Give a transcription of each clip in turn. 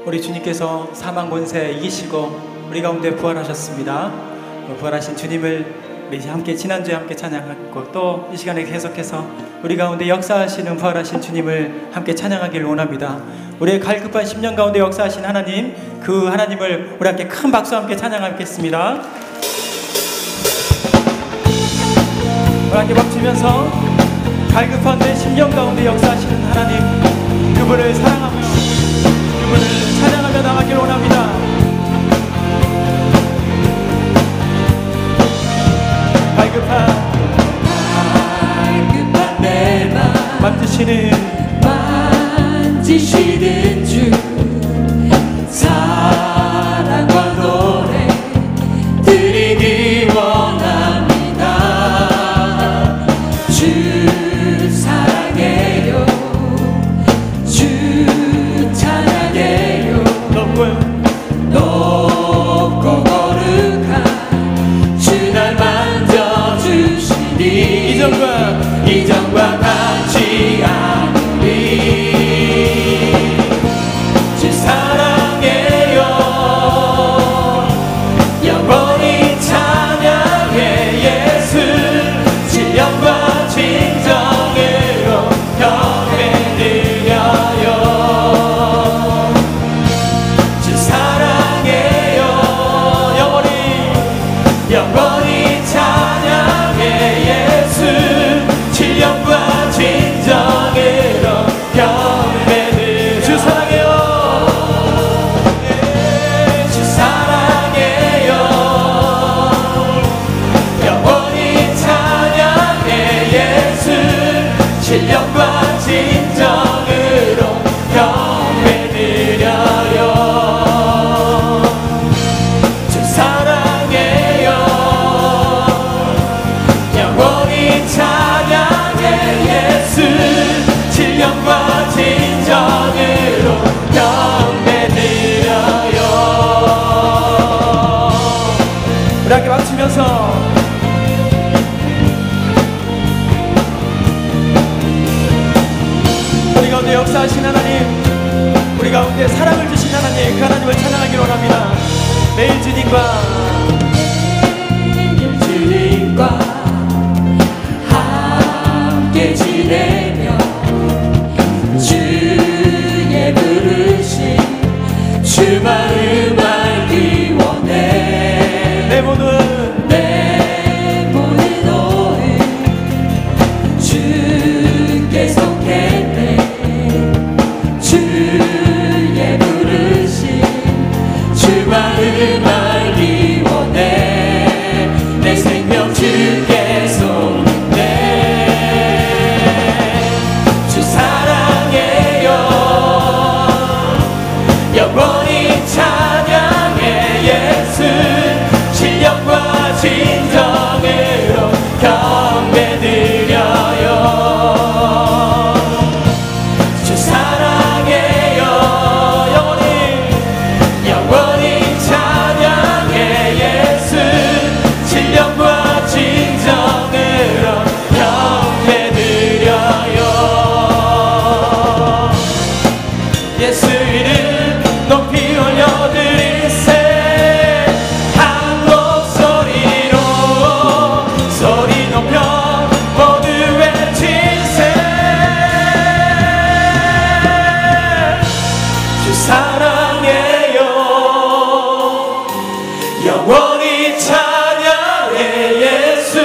우리 주님께서 사망 권세 이기시고 우리 가운데 부활하셨습니다. 부활하신 주님을 우리 함께 지난주에 함께 찬양했고 또 이 시간에 계속해서 우리 가운데 역사하시는 부활하신 주님을 함께 찬양하기를 원합니다. 우리의 갈급한 10년 가운데 역사하신 하나님, 그 하나님을 우리 함께 큰 박수와 함께 찬양하겠습니다. 우리 함께 박치면서 갈급한 내 10년 가운데 역사하시는 하나님, 그분을 사랑하며 그분을 찬양하며 나가기를 원합니다. 갈급한 내 맘 만지시는 주, 사랑과 노래 드리기 원합니다. 주 사랑해요, 주 찬양해요. 높고 거룩한 주 날 만져주시니 이전과 같지 않으리. 주 사랑해요, 영원히 찬양해 예수. 진령과 진정으로 경배드려요. 주 사랑해요, 영원히 찬양해 예수. 진령과 진정으로 경배드려. 주 사랑해요, 주 사랑해요, 영원히 찬양해 예수. 진령과 진정으로 경배드려요. 주 사랑해요, 영원히 찬양해 예수. 진령과 진정으로 경배드려요. 우리 함께 박치면서 우리 가운데 역사하신 하나님, 우리 가운데 사랑을 주신 하나님, 그 하나님을 찬양하기를 원합니다. 매일 주님과 함께 지내며 주의 부르심 주 마음 알기 원해. 내 모든 오늘 주께 속했네. 주의 부르심 주 마음 알기 원해. 내 생명 주께 속네. 주 사랑해요, 영원히 찬양해 예수. 진령과 진정으로 경배드려요. 주 사랑해요, 영원히 찬양해 예수. 진령과 진정으로 경배드려요. 예수 이름 높이 올려드리세. 한 목소리로 소리 높여 모두 외치세. 주 사랑해요, 영원히 찬양해 예수.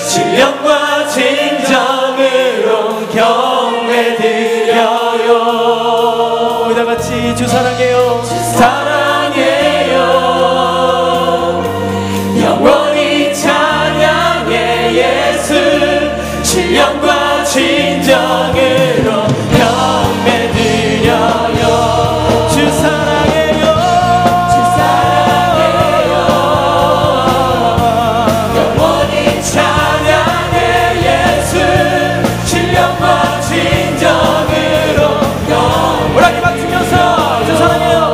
진령과 진정으로 경배드려요. 우리 다 같이 주 사랑해요, 사랑해요, 영원히 찬양해 예수. 진령과 진정으로 경배드려요. 주 사랑해요, 영원히 찬양해 예수. 진령과 진정으로 우리 함께 박수면서 주 사랑해요.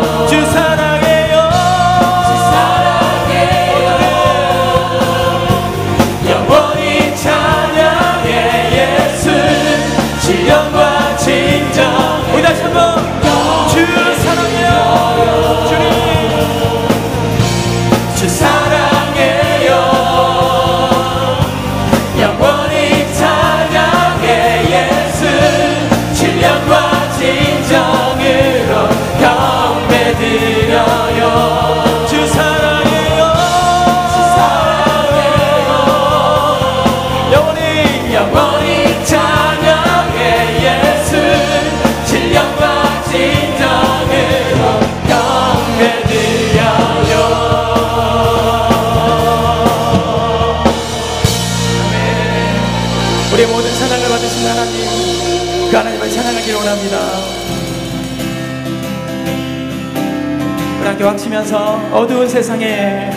우리 함께 왕치면서 어두운 세상에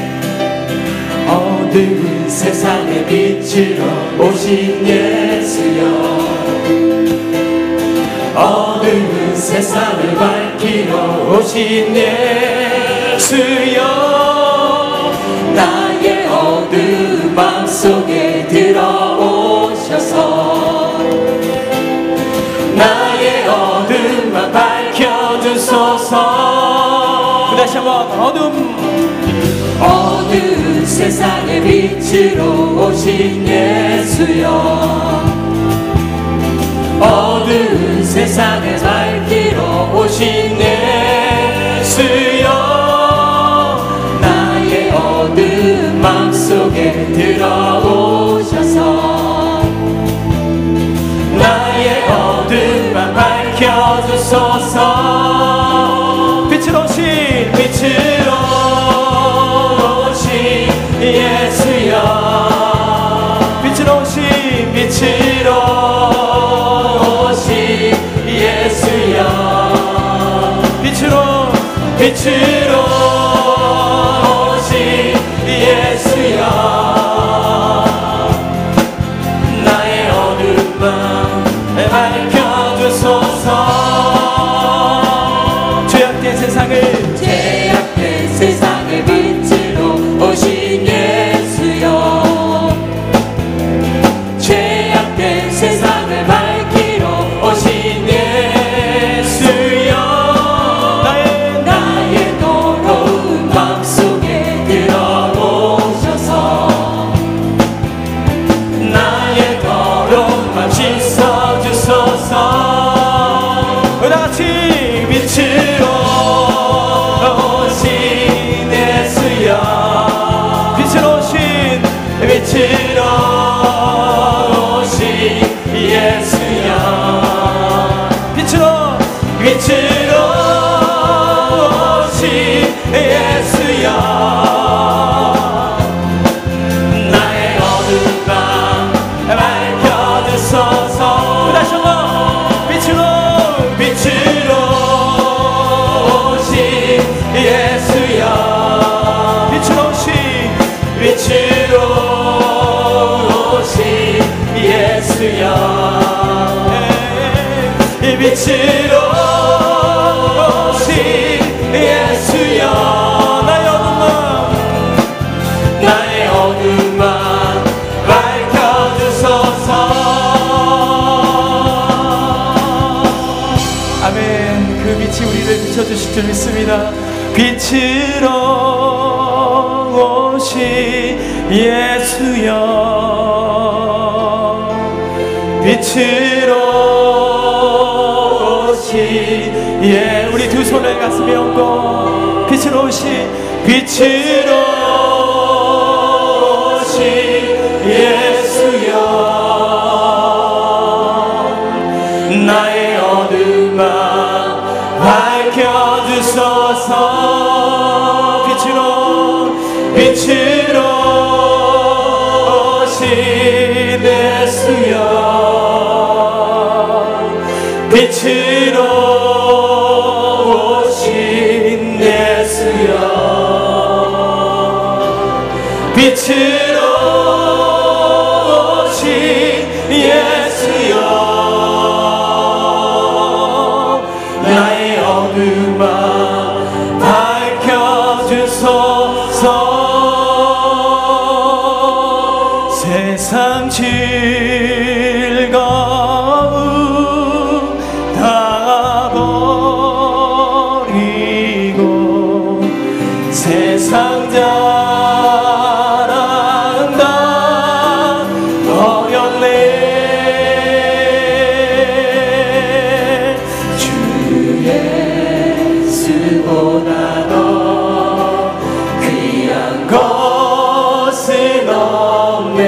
어두운 세상의 빛으로 오신 예수여, 어두운 세상을 밝히러 오신 예수여, 나의 어두운 마음속에 들어오셔서 나의 어둠만 밝혀주소서. 다시 한번 어두운 세상의 빛으로 오신 예수여, 어두운 세상을 밝히러 오신 예수여, 나의 어두운 마음속에 들어오셔서 나의 어둠만 밝혀주소서. 빛으로 오신 예수여, 빛으로 오신 예수여, 빛으로 오신 예수여, 나의 어둠만 밝혀주소서. 죄악된 세상을 빛으로 오신 예수여, 죄악된 세상을 밝히러 오신 예수여, 나의 더러운 마음속에 들어오셔서 나의 더러운 마음 씻어주소서. 우리같이 빛으로 오신 예수여, 빛으로 오신 예수여, 빛으로 오신 예수여, 나의 어둠만 밝혀주소서. 다시 한번 빛으로 오신 예수여, 빛으로 오신 빛으로 오신 예수여, 빛으로 오신 예수여, 나의 어둠만 밝혀주소서. 아멘. 그 빛이 우리를 비춰주실 줄 믿습니다. 빛으로 오신 예수여, 빛으로 오신 우리 두 손을 가슴에 얹고 빛으로 오신 예수여, 나의 어둠만 밝혀주소서. 빛으로 오신 예수여, 빛으로 오신 예수여, 빛으로 오신 예수여, 나의 어둠만 밝혀주소서. 세상 즐거움 다 버리고 세상 자랑 다 버렸네. 주 예수보다 더 귀한 것은 없네.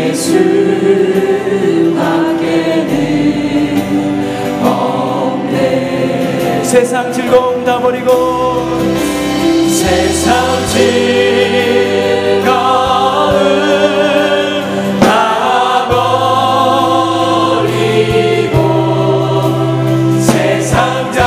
예수밖에는 없네. 세상 즐거움 다 버리고 세상 즐거움 다 버리고 세상 자랑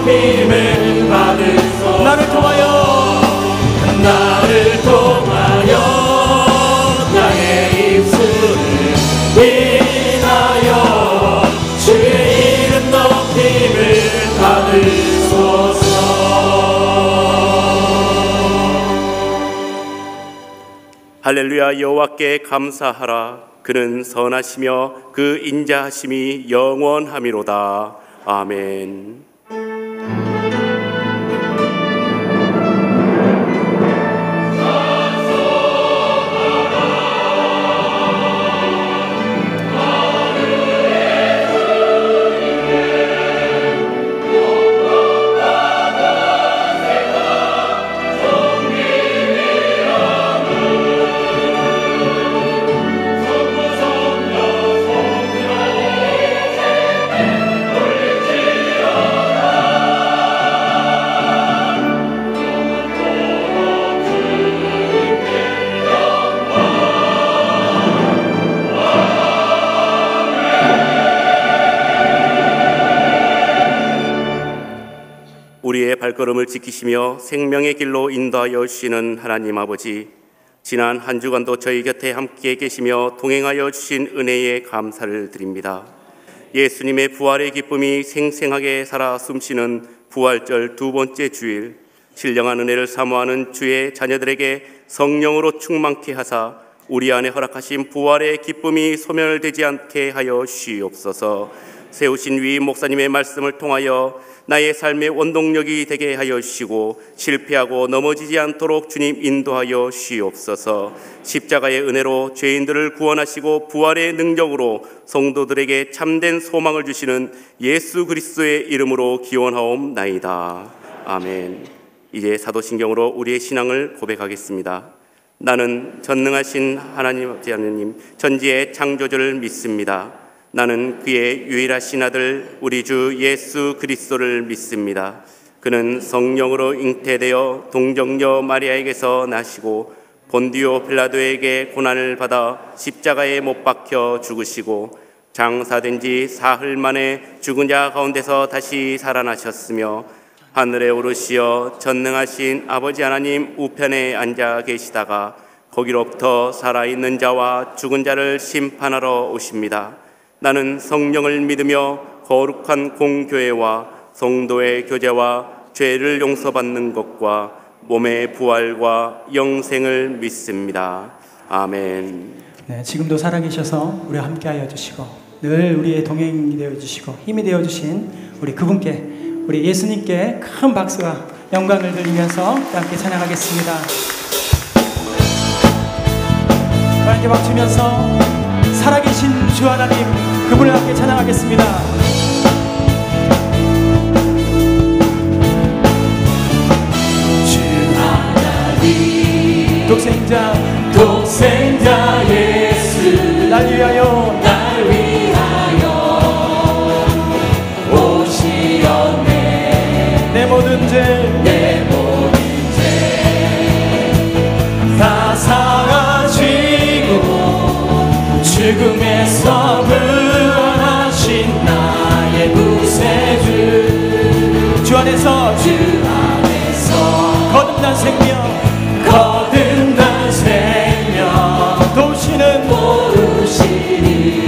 높임을 받으소서. 나를 통하여 나의 입술을 인하여 주의 이름 높임을 받으소서. 할렐루야. 여호와께 감사하라. 그는 선하시며 그 인자하심이 영원하미로다. 아멘. 우리의 발걸음을 지키시며 생명의 길로 인도하여 주시는 하나님 아버지, 지난 한 주간도 저희 곁에 함께 계시며 동행하여 주신 은혜에 감사를 드립니다. 예수님의 부활의 기쁨이 생생하게 살아 숨쉬는 부활절 두 번째 주일, 신령한 은혜를 사모하는 주의 자녀들에게 성령으로 충만케 하사 우리 안에 허락하신 부활의 기쁨이 소멸되지 않게 하여 주시옵소서. 세우신 위 목사님의 말씀을 통하여 나의 삶의 원동력이 되게 하여 주시고 실패하고 넘어지지 않도록 주님 인도하여 주시옵소서. 십자가의 은혜로 죄인들을 구원하시고 부활의 능력으로 성도들에게 참된 소망을 주시는 예수 그리스도의 이름으로 기원하옵나이다. 아멘. 이제 사도신경으로 우리의 신앙을 고백하겠습니다. 나는 전능하신 하나님 아버지 하느님 전지의 창조주를 믿습니다. 나는 그의 유일하신 아들 우리 주 예수 그리스도를 믿습니다. 그는 성령으로 잉태되어 동정녀 마리아에게서 나시고 본디오 빌라도에게 고난을 받아 십자가에 못 박혀 죽으시고 장사된 지 사흘 만에 죽은 자 가운데서 다시 살아나셨으며 하늘에 오르시어 전능하신 아버지 하나님 우편에 앉아 계시다가 거기로부터 살아있는 자와 죽은 자를 심판하러 오십니다. 나는 성령을 믿으며 거룩한 공교회와 성도의 교제와 죄를 용서받는 것과 몸의 부활과 영생을 믿습니다. 아멘. 네, 지금도 살아계셔서 우리와 함께하여 주시고 늘 우리의 동행이 되어주시고 힘이 되어주신 우리 그분께, 우리 예수님께 큰 박수와 영광을 드리면서 함께 찬양하겠습니다. 함께 박치면서 살아계신 주 하나님, 그분을 함께 찬양하겠습니다. 주 하나님 독생자 예수 날 위하여 오시었네. 내 모든 죄 다 사가지고 죽음에서 부활하신 나의 구세주, 주 안에서 거듭난 생명 도우시니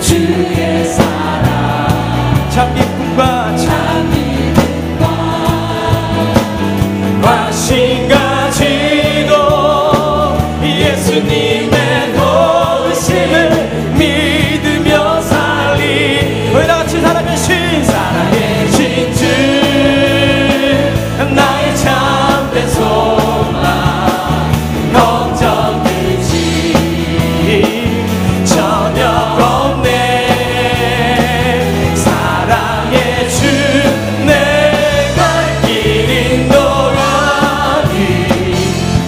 주의 사랑 참기쁨과 관심 가지고 예수님의 도우심을 믿으며 살리. 우리 다같이 살아계신 주 나의 참된 소망 걱정 되지 전혀 없네. 사랑의 주 내 갈 길 인도하니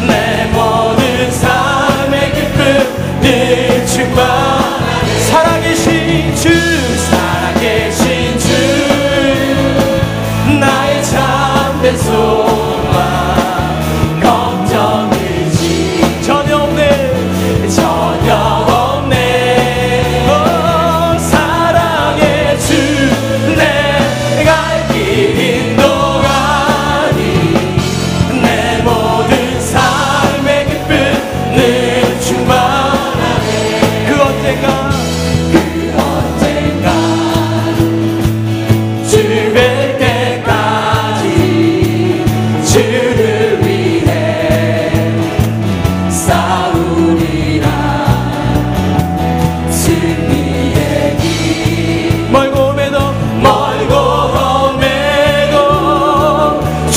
내 모든 삶의 기쁨 늘 충만하네. 살아계신 주 나의 참된 소망 걱정 되지 전혀 없네. 사랑의 주 내 갈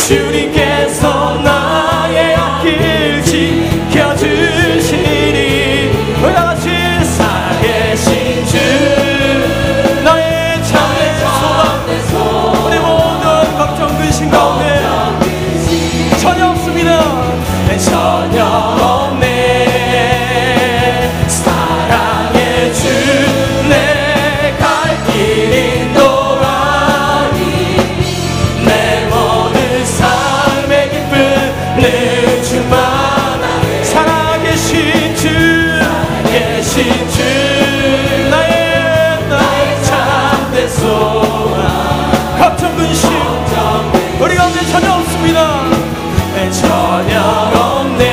주님께서 나의 앞길 지켜주시니 우리 다같이 살아계신 주 나의 참된 소망 우리 모든 걱정 근심 가운데 전혀 없습니다. 전혀 없네. 사랑의 주 내 갈 길 인도하니 내 모든 삶의 기쁨을 충만하네. 살아계신 주 살아계신 주 나의 참된 소망 걱정 근심 우리 가운데 전혀 없습니다. 전혀 없네.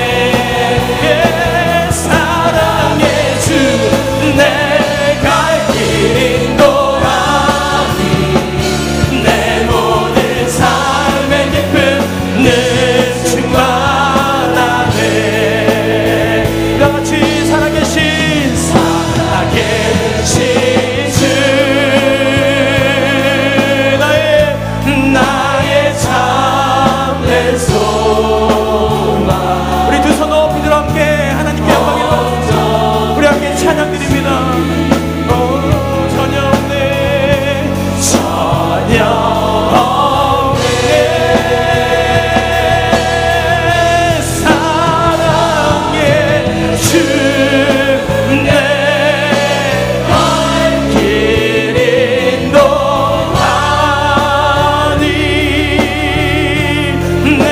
사랑의 주 내 갈 길 인도하니 내 모든 삶의 기쁨을 충만하네. 다같이 살아계신 주 나의 참된 소망. 우리 두 손 높이 들어 함께 하나님께 영광을 받으시죠. 우리 함께 찬양드립니다. 전혀 없네. 전혀 없네. 사랑의 주 내 갈 길 인도하니 내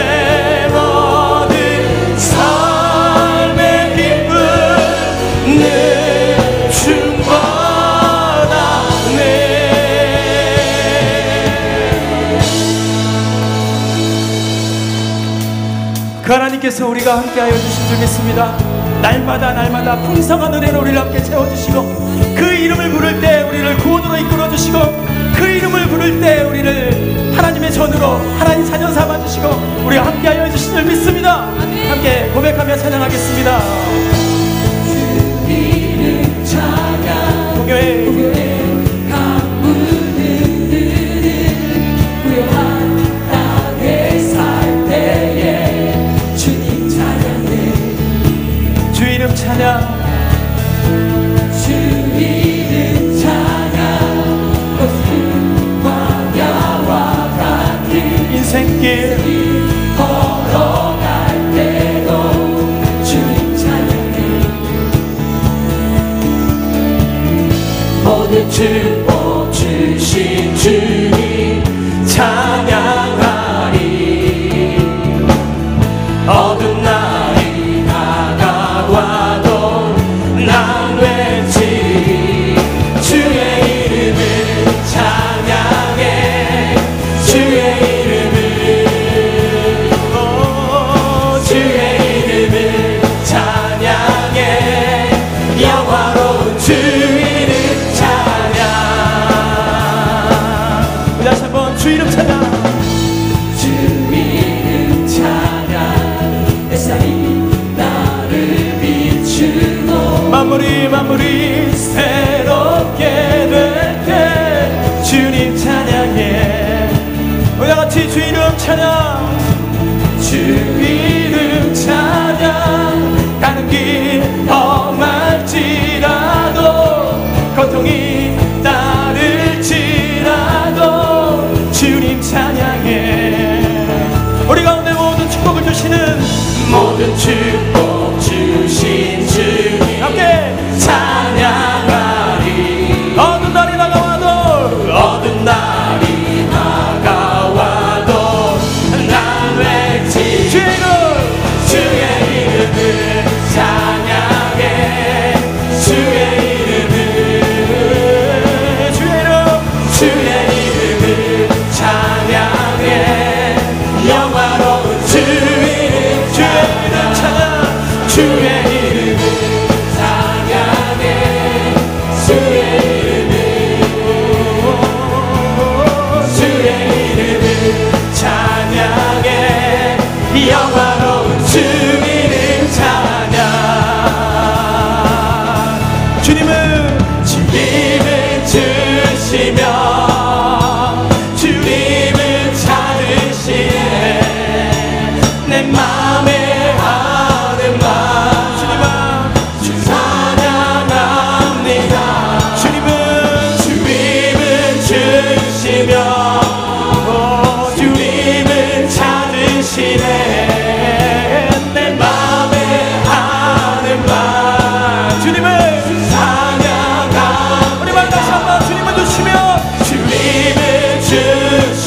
모든 삶의 기쁨을 충만하네. 그 하나님께서 우리가 함께하여 주신 줄 믿습니다. 날마다 풍성한 은혜로 우리를 함께 채워주시고 그 이름을 부를 때 우리를 구원으로 이끌어주시고 그 이름을 부를 때 우리를 하나님의 전으로 하나님 자녀 삼아주시고 우리가 함께하여 주신 줄 믿습니다. 함께 고백하며 찬양하겠습니다. 주님을 찬양 동교회 찬양 주 이름 찬양 꽃은 광야와 같은 인생길 걸어갈 때도 주님 찬양해. 모든 축복 주신 주님 찬양하리. 어두운 날이 다가와도 난 왠지 주의 이름을 찬양해. 주의 이름을 주의 이름을 찬양해. 영화로운 주 이름 찬양. 다시 한번 주 이름 찬양. 주 이름 찬양. 햇살이 나를 비추고 만물이 새롭게 될 때 주님 찬양해. 우리 다같이 주 이름 찬양. 주 이름 찬양. 가는 길 험할지라도 고통이 따를지라도 주님 찬양해. 우리 가운데 모든 축복을 주시는 모든 축복 주신 주님 함께 찬양하리. 어두운 날이 다가와도 어두운 날이 다가와도 난 왠지 주의 이름을 찬양해. 주의 이름을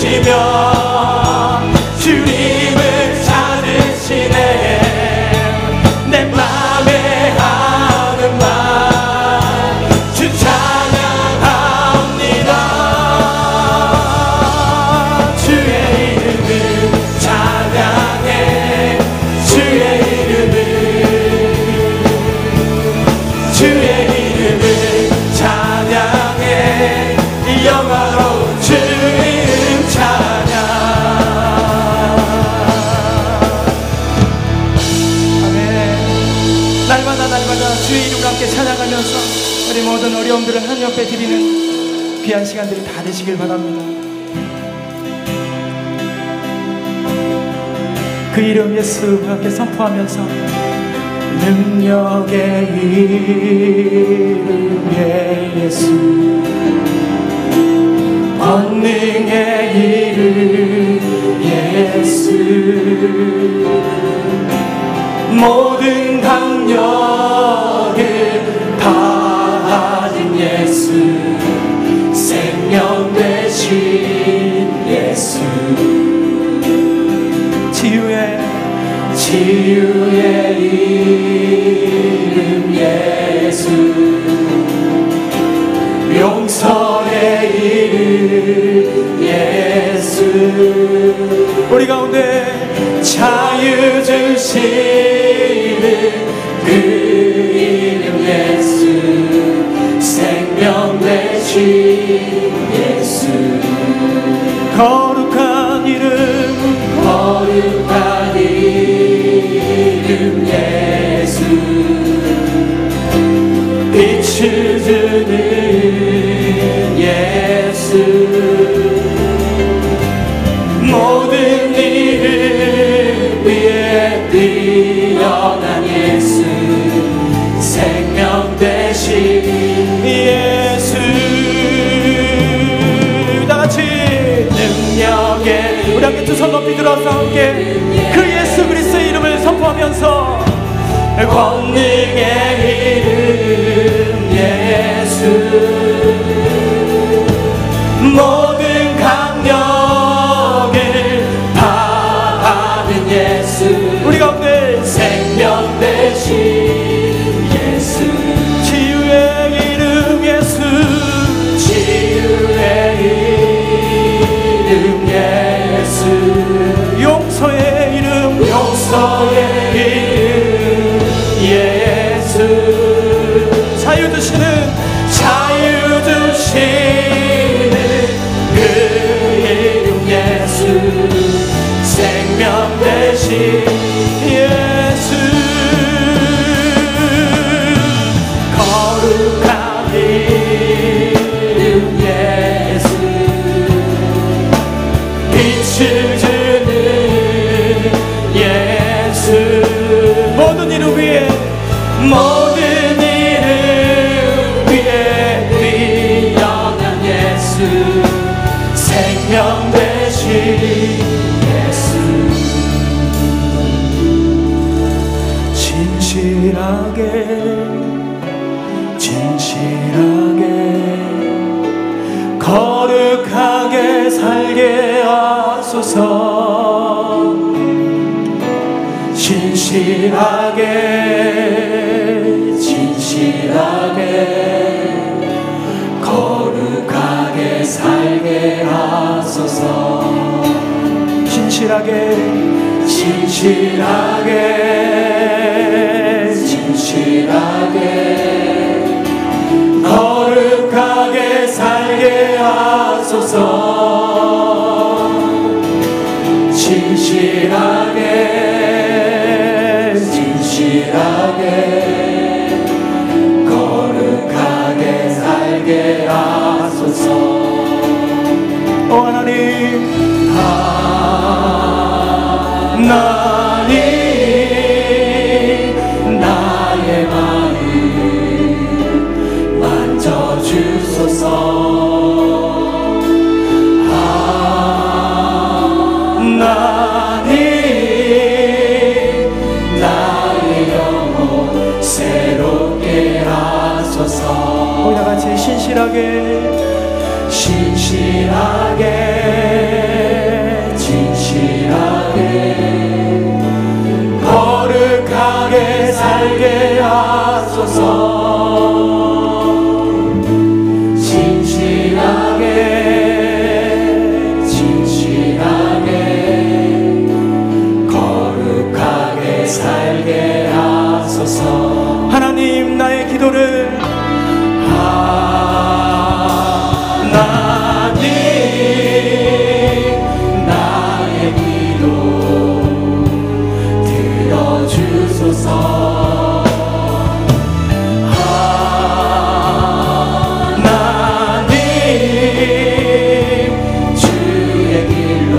찾으시며 주님을 찾으시네. 내 맘에 하는 말 주 찬양합니다. 주의 이름을 찬양해. 주의 이름을 찬양해. 영화로운 주 이름 찬양. 아멘. 날마다 주의 이름을 함께 찬양하면서 우리 모든 어려움들을 하나님 옆에 드리는 귀한 시간들이 다 되시길 바랍니다. 그 이름 예수 함께 선포하면서 능력의 이름 예수, 권능의 이름 예수, 모든 강력을 다하신 예수, 생명 되신 예수, 치유의 이름 예수, 용서의 이름 예수, 우리 가운데 자유 주시는 그 이름 예수, 생명 되신 예수, 거룩한 이름 예수, 빛을 주는 예수, 모든 이름 위에 뛰어난 예수, 생명 되신 예수. 다같이 능력의, 우리 함께 두 손 높이 들어서 함께 그 예수 그리스도의 이름을 선포하면서 권능의 이름 예수, 모든 강력을 다하는 예수, 우리 가운데 생명 되신 예수, 치유의 이름 예수, 치유의 이름 예수, 용서의 이름 예수, 자유 주시는 그 이름 예수, 생명 되신 예수, 거룩한 이름 예수, 빛을 주는 예수, 모든 이름 위에 뛰어난 예수, 생명 되신 예수, 진실하게 거룩하게 살게 하소서. 진실하게 거룩하게 살게 하소서. 진실하게 거룩하게 살게 하소서. 진실하게 거룩하게 살게 하소서. 오 하나님, 하나님 나의 마음 만져주소서. 하나님 나의 영혼 새롭게 하소서. 우리 다같이 신실하게 살게 하소서. 진실하게 거룩하게 살게 하소서. 하나님, 나의 기도를 나의 기도 들어주소서. 하나님, 주의 길로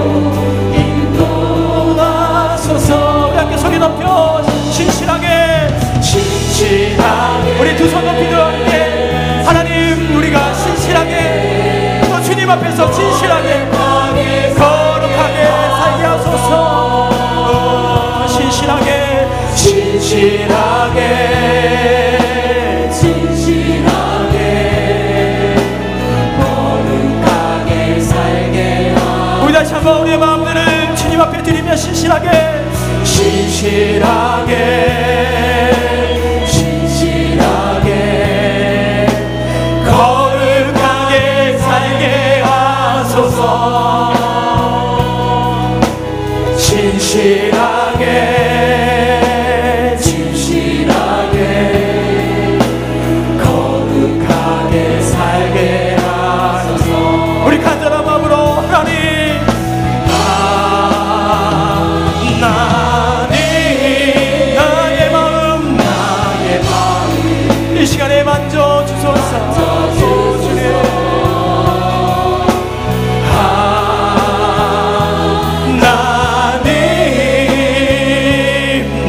인도하소서. 우리 함께 소리 높여 신실하게 우리 두 손 높이 들어 함께 하나님, 우리가 신실하게 또 주님 앞에서 진실하게 거룩하게 살게 하소서. 신실하게 거룩하게 살게 하소서. 우리 다시 한번 우리의 마음들을 주님 앞에 드리며 신실하게 거룩하게 살게 하소서. 진실하게 거룩하게 살게 하소서. 우리 간절한 마음으로 하나님, 나의 마음 이 시간에 만져 주소서. 주님,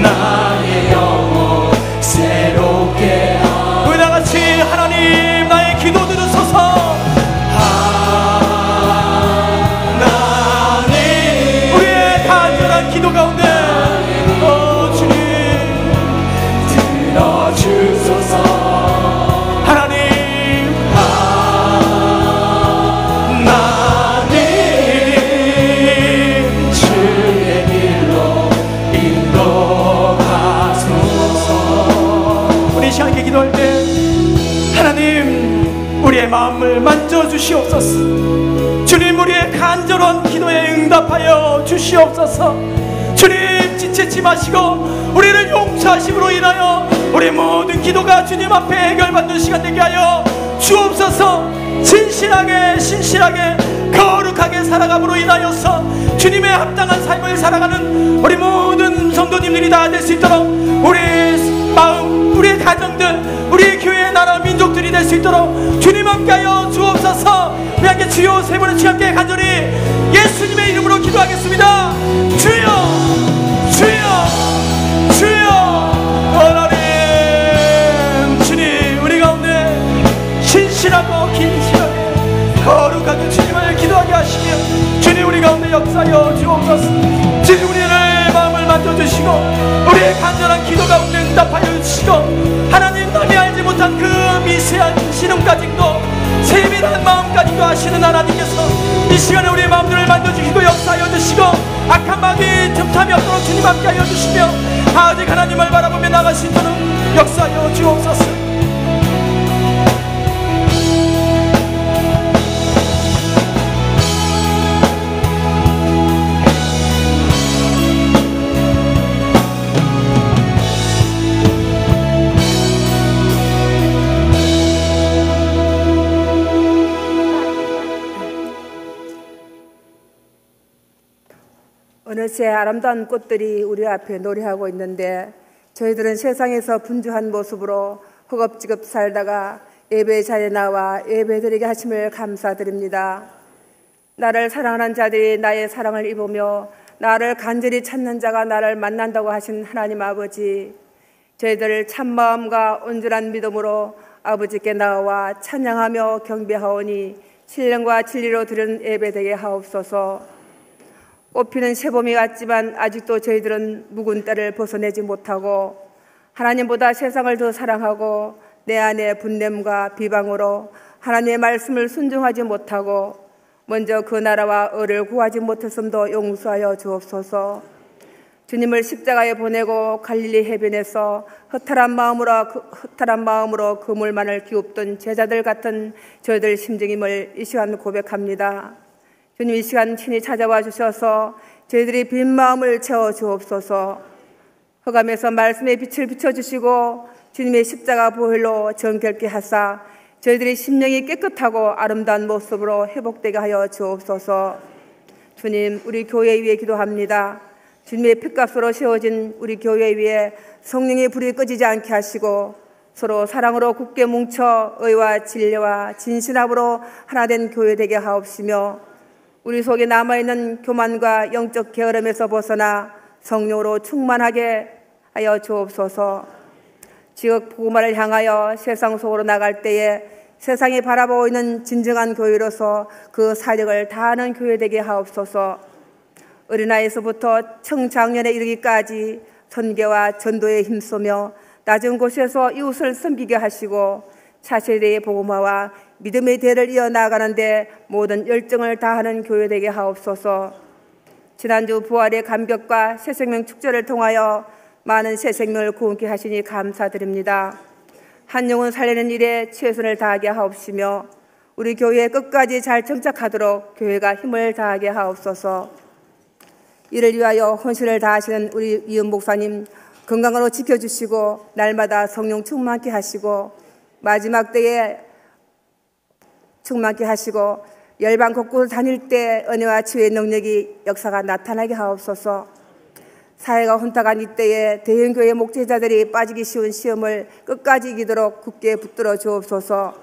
나의 영혼 새롭게 우리 다같이 하나님, 나의 기도 들으소서. 우리의 간절한 기도 가운데 주님 들어주소서. 하나님, 주의 길로 인도하소서. 우리 시간에 기도할 때 하나님, 우리의 마음을 만져주시옵소서. 주님, 우리의 간절한 기도에 응답하여 주시옵소서. 주님, 지체치 마시고 우리를 용서하심으로 인하여 우리 모든 기도가 주님 앞에 해결받는 시간 되게 하여 주옵소서. 신실하게 거룩하게 살아감으로 인하여서 주님의 합당한 삶을 살아가는 우리 모든 성도님들이 다 될 수 있도록, 우리 마음, 우리의 가정들, 우리의 교회, 나라, 민족들이 될 수 있도록 주님 함께하여 주옵소서. 우리 함께 주여 세 번을 함께 간절히 예수님의 이름으로 기도하겠습니다. 주여, 주여, 주여. 하나님, 주님, 우리 가운데 신실하고 긴실하게 거룩하게 주님을 기도하게 하시며 주님, 우리 가운데 역사하여 주옵소서. 주님, 우리의 마음을 만져주시고 우리의 간절한 기도 가운데 응답하여 주시고 하나님, 남이 알지 못한 그 미세한 신음까지도 세밀한 마음까지도 아시는 하나님께서 이 시간에 우리의 마음들을 만져주시고 역사하여 주시고 악한 마귀 틈탐이 없도록 주님 함께하여 주시며 아직 하나님을 바라보며 나갈 수 있도록 역사하여 주옵소서. 어느새 아름다운 꽃들이 우리 앞에 노래하고 있는데 저희들은 세상에서 분주한 모습으로 허겁지겁 살다가 예배 자리에 나와 예배드리게 하심을 감사드립니다. 나를 사랑하는 자들이 나의 사랑을 입으며 나를 간절히 찾는 자가 나를 만난다고 하신 하나님 아버지, 저희들 참마음과 온전한 믿음으로 아버지께 나와 찬양하며 경배하오니 신령과 진리로 드리는 예배되게 하옵소서. 꽃피는 새봄이 같지만 아직도 저희들은 묵은 때를 벗어내지 못하고 하나님보다 세상을 더 사랑하고 내 안에 분냄과 비방으로 하나님의 말씀을 순종하지 못하고 먼저 그 나라와 의를 구하지 못했음도 용서하여 주옵소서. 주님을 십자가에 보내고 갈릴리 해변에서 허탈한 마음으로 그물만을 기웃던 제자들 같은 저희들 심정임을 이 시간 고백합니다. 주님, 이 시간 친히 찾아와 주셔서 저희들이 빈 마음을 채워 주옵소서. 흑암에서 말씀의 빛을 비춰주시고 주님의 십자가 보혈로 정결케 하사 저희들이 심령이 깨끗하고 아름다운 모습으로 회복되게 하여 주옵소서. 주님, 우리 교회 위에 기도합니다. 주님의 핏값으로 세워진 우리 교회 위에 성령의 불이 꺼지지 않게 하시고 서로 사랑으로 굳게 뭉쳐 의와 진리와 진실함으로 하나 된 교회 되게 하옵시며 우리 속에 남아있는 교만과 영적 게으름에서 벗어나 성령으로 충만하게 하여 주옵소서. 지역 복음화를 향하여 세상 속으로 나갈 때에 세상이 바라보고 있는 진정한 교회로서 그 사역을 다하는 교회 되게 하옵소서. 어린아이에서부터 청장년에 이르기까지 선교와 전도에 힘쓰며 낮은 곳에서 이웃을 섬기게 하시고 차세대의 복음화와 믿음의 대를 이어나가는데 모든 열정을 다하는 교회 되게 하옵소서. 지난주 부활의 감격과 새생명 축제를 통하여 많은 새생명을 구원케 하시니 감사드립니다. 한 영혼 살리는 일에 최선을 다하게 하옵시며 우리 교회에 끝까지 잘 정착하도록 교회가 힘을 다하게 하옵소서. 이를 위하여 헌신을 다하시는 우리 이은 목사님 건강으로 지켜주시고 날마다 성령 충만케 하시고 마지막 때에 충만케 하시고 열방 곳곳을 다닐 때 은혜와 치유의 능력이 역사가 나타나게 하옵소서. 사회가 혼탁한 이때에 대형교회 목회자들이 빠지기 쉬운 시험을 끝까지 이기도록 굳게 붙들어 주옵소서.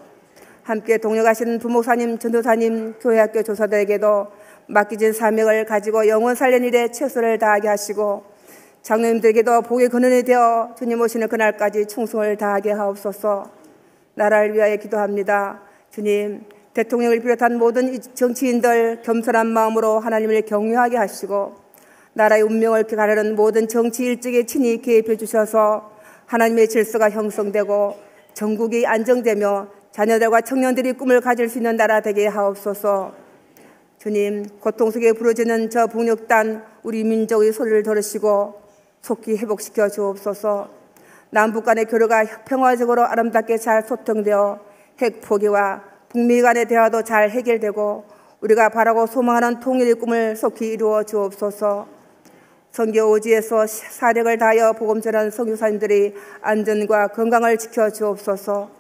함께 동역하시는 부목사님, 전도사님, 교회학교 조사들에게도 맡기진 사명을 가지고 영혼 살리는 일에 최선을 다하게 하시고 장로님들에게도 복의 근원이 되어 주님 오시는 그날까지 충성을 다하게 하옵소서. 나라를 위하여 기도합니다. 주님, 대통령을 비롯한 모든 정치인들 겸손한 마음으로 하나님을 경외하게 하시고 나라의 운명을 가르는 모든 정치 일정에 친히 개입해 주셔서 하나님의 질서가 형성되고 전국이 안정되며 자녀들과 청년들이 꿈을 가질 수 있는 나라 되게 하옵소서. 주님, 고통 속에 부러지는 저 북녘단 우리 민족의 소리를 들으시고 속히 회복시켜 주옵소서. 남북 간의 교류가 평화적으로 아름답게 잘 소통되어 핵 포기와 북미 간의 대화도 잘 해결되고 우리가 바라고 소망하는 통일의 꿈을 속히 이루어 주옵소서. 선교 오지에서 사력을 다하여 복음 전하는 선교사님들이 안전과 건강을 지켜 주옵소서.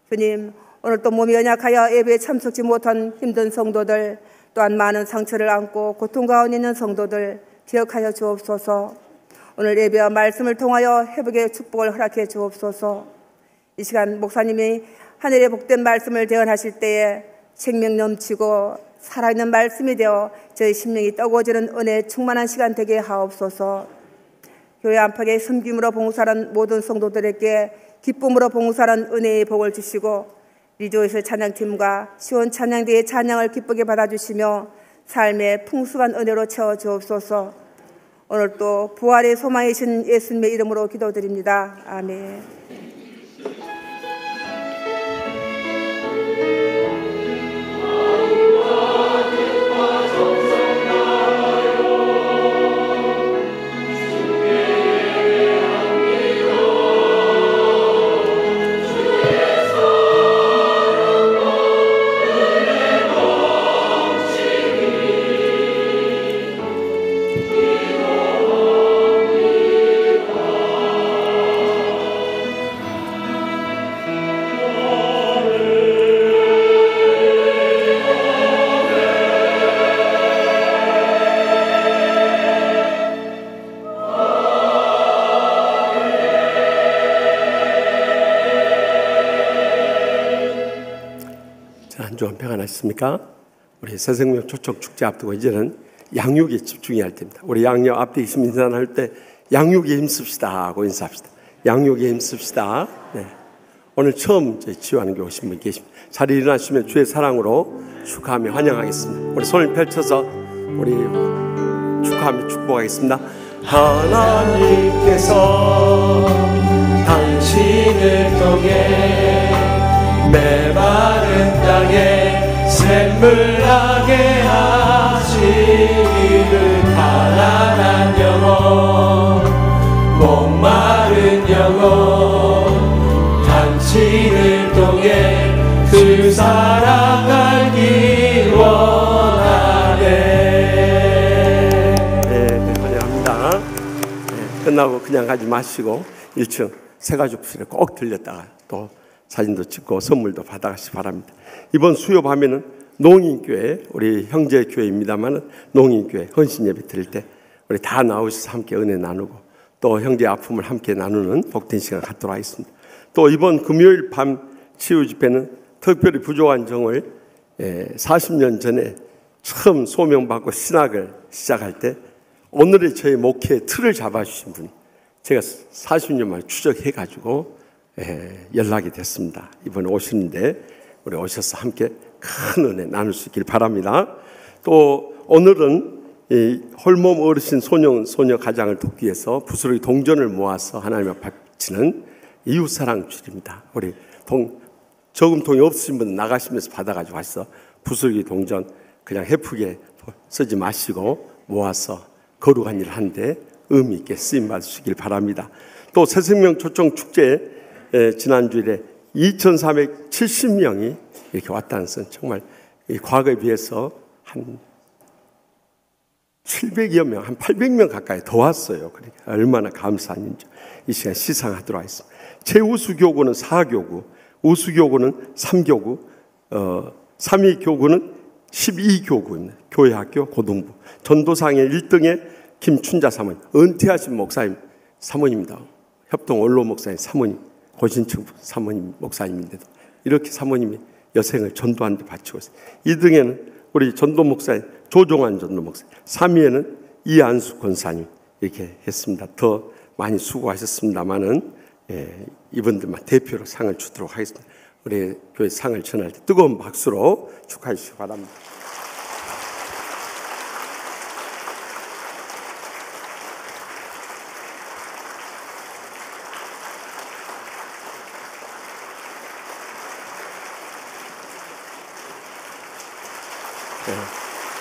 주님, 오늘 또 몸이 연약하여 예배에 참석지 못한 힘든 성도들 또한 많은 상처를 안고 고통 가운데 있는 성도들 기억하여 주옵소서. 오늘 예배와 말씀을 통하여 회복의 축복을 허락해 주옵소서. 이 시간 목사님이 하늘의 복된 말씀을 대언하실 때에 생명 넘치고 살아있는 말씀이 되어 저희 심령이 떠고지는 은혜 충만한 시간 되게 하옵소서. 교회 안팎에 섬김으로 봉사하는 모든 성도들에게 기쁨으로 봉사하는 은혜의 복을 주시고 리조이스 찬양팀과 시온 찬양대의 찬양을 기쁘게 받아주시며 삶의 풍성한 은혜로 채워주옵소서. 오늘 또 부활의 소망이신 예수님의 이름으로 기도드립니다. 아멘. 좀 평안하셨습니까? 우리 새생명 초청 축제 앞두고 이제는 양육에 집중해야 할 때입니다. 우리 양육 앞에 있으면 인사할 때 양육에 힘씁시다 하고 인사합시다. 양육에 힘씁시다. 네. 오늘 처음 치유하는 게 오신 분 계십니다. 자리 일어나시면 주의 사랑으로 축하하며 환영하겠습니다. 우리 손을 펼쳐서 우리 축하하며 축복하겠습니다. 하나님께서 당신을 통해 메마른 땅에 샘물나게 하시기를 가난한 영혼 영혼 당신을 통해 그 사랑 알기 원하네. 네, 환영합니다. 네, 끝나고 그냥 가지 마시고 1층 새가족실에 꼭 들렸다가 또 사진도 찍고 선물도 받아가시기 바랍니다. 이번 수요 밤에는 농인교회, 우리 형제교회입니다만 농인교회 헌신예배 드릴 때 우리 다 나오셔서 함께 은혜 나누고 또 형제 아픔을 함께 나누는 복된 시간 갖도록 하겠습니다. 또 이번 금요일 밤 치유집회는 특별히 부족한 정을 40년 전에 처음 소명받고 신학을 시작할 때 오늘의 저희 목회의 틀을 잡아주신 분이 제가 40년 만에 추적해가지고 연락이 됐습니다. 이번에 오시는데 우리 오셔서 함께 큰 은혜 나눌 수 있길 바랍니다. 또 오늘은 이 홀몸 어르신 소녀 가장을 돕기 위해서 부스러기 동전을 모아서 하나님 앞에 바치는 이웃사랑 주일입니다. 우리 저금통이 없으신 분은 나가시면서 받아가지고 와서 부스러기 동전 그냥 헤프게 쓰지 마시고 모아서 거룩한 일을 하는데 의미 있게 쓰임 받으시길 바랍니다. 또 새생명 초청 축제 지난주일에 2,470명이 이렇게 왔다는 것은 정말 과거에 비해서 한 700여 명, 한 800명 가까이 더 왔어요. 그러니까 얼마나 감사한 일인지 이 시간 시상하도록 하겠습니다. 최우수교구는 4교구, 우수교구는 3교구, 3위 교구는 12교구입니다. 교회학교 고등부. 전도상의 1등에 김춘자 사모님, 은퇴하신 목사님 사모님입니다. 협동 원로 목사님 사모님, 고신청 사모님 목사님인데도 이렇게 사모님이 여생을 전도한 데 바치고 있어요. 2등에는 우리 전도 목사님 조종환 전도 목사님, 3위에는 이안수 권사님 이렇게 했습니다. 더 많이 수고하셨습니다만은 이분들만 대표로 상을 주도록 하겠습니다. 우리 교회 상을 전할 때 뜨거운 박수로 축하해 주시기 바랍니다.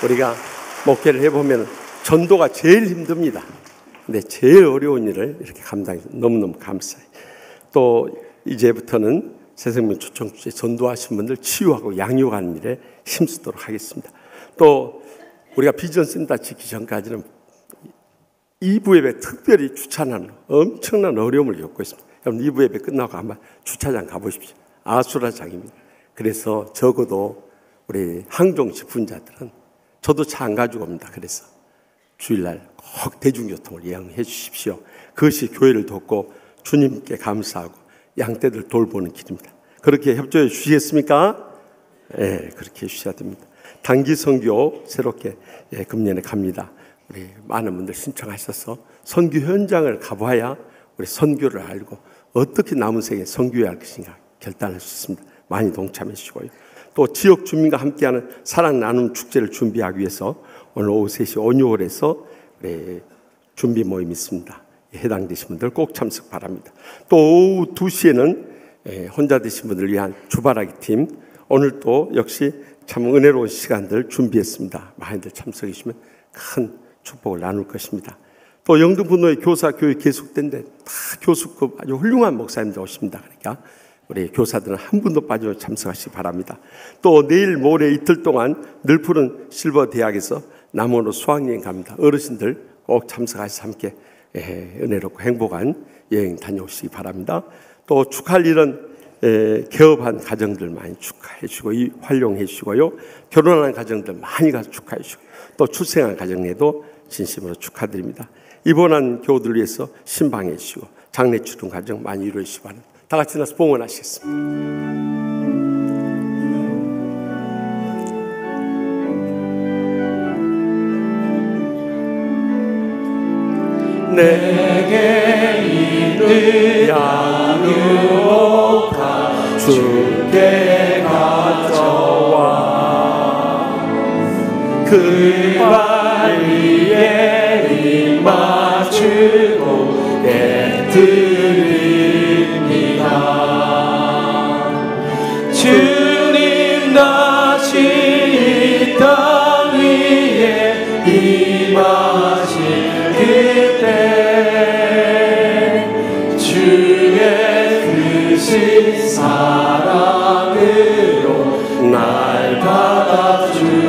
우리가 목회를 해보면 전도가 제일 힘듭니다. 근데 제일 어려운 일을 이렇게 감당해서 너무너무 감사해요. 또 이제부터는 새생명 초청주에 전도하신 분들 치유하고 양육하는 일에 힘쓰도록 하겠습니다. 또 우리가 비전 센터 짓기 전까지는 2부 예배 특별히 주차하는 엄청난 어려움을 겪고 있습니다. 여러분 2부 예배 끝나고 한번 주차장 가보십시오. 아수라장입니다. 그래서 적어도 우리 항종 직분자들은 저도 차 안 가지고 옵니다. 그래서 주일날 꼭 대중교통을 이용해 주십시오. 그것이 교회를 돕고 주님께 감사하고 양떼들 돌보는 길입니다. 그렇게 협조해 주시겠습니까? 네, 그렇게 해주셔야 됩니다. 단기 선교 새롭게 금년에 갑니다. 우리 많은 분들 신청하셔서 선교 현장을 가봐야 우리 선교를 알고 어떻게 남은 생에 선교해야 할 것인가 결단할 수 있습니다. 많이 동참해 주시고요. 또 지역 주민과 함께하는 사랑 나눔 축제를 준비하기 위해서 오늘 오후 3시 온유홀에서 준비 모임이 있습니다. 해당되신 분들 꼭 참석 바랍니다. 또 오후 2시에는 혼자 되신 분들을 위한 주바라기 팀, 오늘 또 역시 참 은혜로운 시간들 준비했습니다. 많이들 참석해 주시면 큰 축복을 나눌 것입니다. 또 영등분로의 교사 교육 계속된데 다 교수급 아주 훌륭한 목사님들 오십니다. 그러니까 우리 교사들은 한 분도 빠지지 참석하시기 바랍니다. 또 내일 모레 이틀 동안 늘푸른 실버 대학에서 남원으로 수학여행 갑니다. 어르신들 꼭 참석하셔서 함께 은혜롭고 행복한 여행 다녀오시기 바랍니다. 또 축하할 일은 개업한 가정들 많이 축하해 주시고 활용해 주시고요. 결혼한 가정들 많이 가서 축하해 주시고 또 출생한 가정에도 진심으로 축하드립니다. 입원한 교우들 위해서 신방해 주시고 장례 추동 가정 많이 이루어 주시기 바랍니다. 다 같이 나서 봉헌하시겠습니다. 내게 이르 양육하 주께 가져와 그 발 위에 입맞추고 드립니다. 주님 다시 이 땅 위에 임하실 그때 주 사랑으로 날 받아주소서.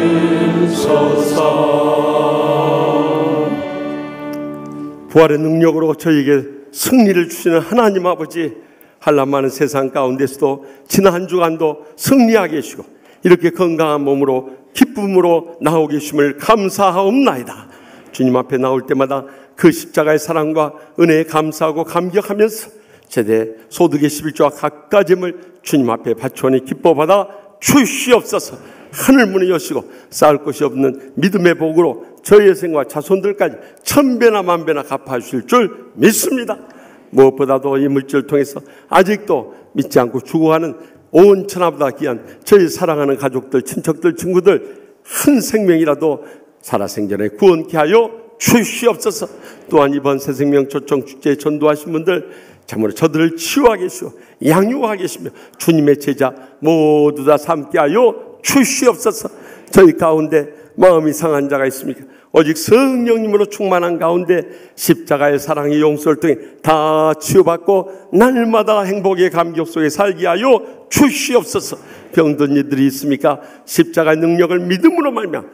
부활의 능력으로 저에게 승리를 주시는 하나님 아버지, 한란 많은 세상 가운데서도 지난 한 주간도 승리하게 해주시고 이렇게 건강한 몸으로 기쁨으로 나오게 해주심을 감사하옵나이다. 주님 앞에 나올 때마다 그 십자가의 사랑과 은혜에 감사하고 감격하면서 제대 소득의 11조와 각가짐을 주님 앞에 바치오니 기뻐받아 주시옵소서. 하늘문을 여시고 쌓을 것이 없는 믿음의 복으로 저희의 생과 자손들까지 천배나 만배나 갚아주실 줄 믿습니다. 무엇보다도 이 물질을 통해서 아직도 믿지 않고 죽어가는 온 천하보다 귀한 저희 사랑하는 가족들, 친척들, 친구들 한 생명이라도 살아생전에 구원케 하여 주시옵소서. 또한 이번 새생명 초청 축제에 전도하신 분들 참으로 저들을 치유하게 하시고 양육하게 하시며 주님의 제자 모두 다 삼게 하여 주시옵소서. 저희 가운데 마음이 상한 자가 있습니까? 오직 성령님으로 충만한 가운데 십자가의 사랑의 용서를 통해 다 치유받고 날마다 행복의 감격 속에 살게 하여 주시옵소서. 병든 이들이 있습니까? 십자가의 능력을 믿음으로 말미암아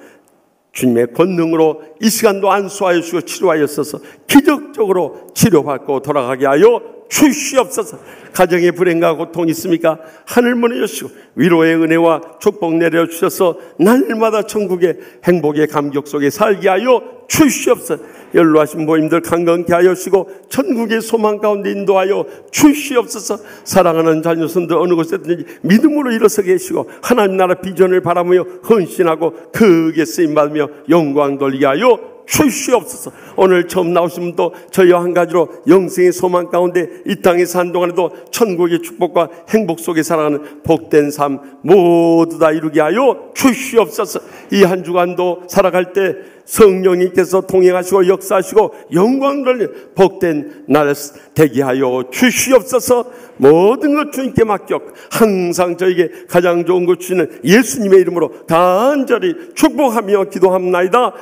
주님의 권능으로 이 시간도 안수하여 주시고 치료하였어서 기적적으로 치료받고 돌아가게 하여 주시옵소서. 가정에 불행과 고통이 있습니까? 하늘문을 여시고 위로의 은혜와 축복 내려주셔서 날마다 천국의 행복의 감격 속에 살게 하여 주시옵소서. 연로하신 모임들 강건케 하여 주시고 천국의 소망 가운데 인도하여 주시옵소서. 사랑하는 자녀손들 어느 곳에든지 믿음으로 일어서게 하시고 하나님 나라 비전을 바라며 헌신하고 크게 쓰임받으며 영광 돌리게 하여 주시옵소서. 오늘 처음 나오신 분도 저희와 한 가지로 영생의 소망 가운데 이 땅에 산 동안에도 천국의 축복과 행복 속에 살아가는 복된 삶 모두 다 이루게 하여 주시옵소서. 이 한 주간도 살아갈 때 성령님께서 동행하시고 역사하시고 영광 돌리는 복된 날 되게 하여 주시옵소서. 모든 것 주님께 맡겨 항상 저에게 가장 좋은 것 주시는 예수님의 이름으로 간절히 축복하며 기도합나이다.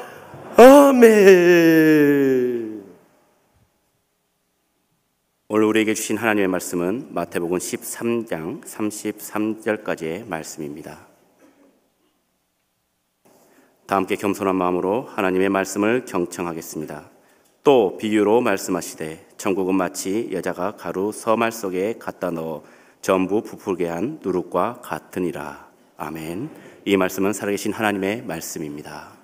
아멘. 오늘 우리에게 주신 하나님의 말씀은 마태복음 13장 33절까지의 말씀입니다. 다 함께 겸손한 마음으로 하나님의 말씀을 경청하겠습니다. 또 비유로 말씀하시되 천국은 마치 여자가 가루 서말 속에 갖다 넣어 전부 부풀게 한 누룩과 같으니라. 아멘. 이 말씀은 살아계신 하나님의 말씀입니다.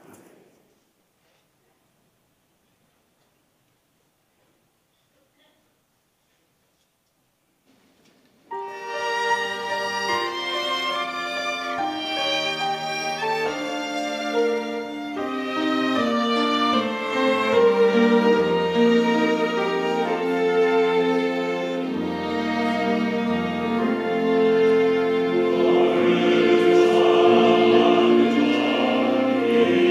주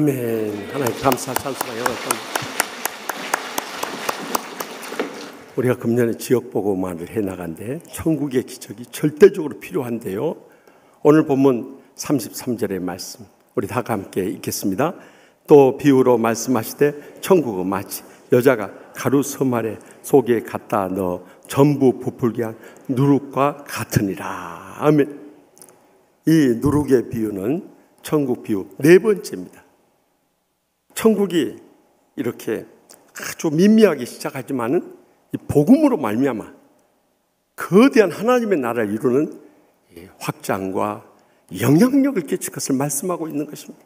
아멘. 하나님 감사 찬송하여 우리가 금년에 지역보고만을 해나간데 천국의 기적이 절대적으로 필요한데요. 오늘 본문 33절의 말씀 우리 다 함께 읽겠습니다. 또 비유로 말씀하시되 천국은 마치 여자가 가루 서말에 속에 갖다 넣어 전부 부풀게 한 누룩과 같으니라. 아멘. 이 누룩의 비유는 천국 비유 네 번째입니다. 천국이 이렇게 아주 미미하게 시작하지만은 이 복음으로 말미암아 거대한 하나님의 나라를 이루는 확장과 영향력을 끼칠 것을 말씀하고 있는 것입니다.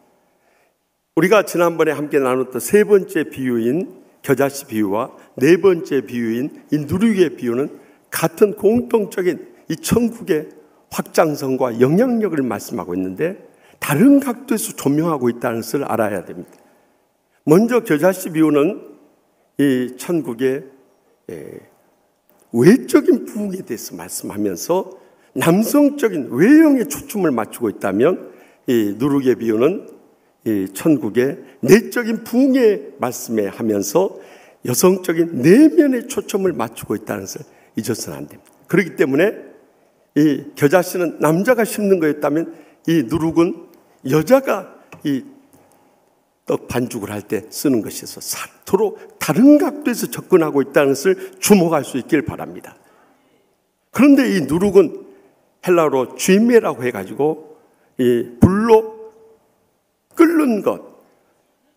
우리가 지난번에 함께 나눴던 세 번째 비유인 겨자씨 비유와 네 번째 비유인 이 누룩의 비유는 같은 공통적인 이 천국의 확장성과 영향력을 말씀하고 있는데 다른 각도에서 조명하고 있다는 것을 알아야 됩니다. 먼저 겨자씨 비유는 이 천국의 외적인 부흥에 대해서 말씀하면서 남성적인 외형에 초점을 맞추고 있다면 이 누룩의 비유는 이 천국의 내적인 부흥에 말씀해 하면서 여성적인 내면에 초점을 맞추고 있다는 것을 잊어서는 안 됩니다. 그렇기 때문에 이 겨자씨는 남자가 심는 거였다면 이 누룩은 여자가 이 떡 반죽을 할 때 쓰는 것이어서 서로 다른 각도에서 접근하고 있다는 것을 주목할 수 있길 바랍니다. 그런데 이 누룩은 헬라어로 쥐메라고 해가지고 이 불로 끓는 것,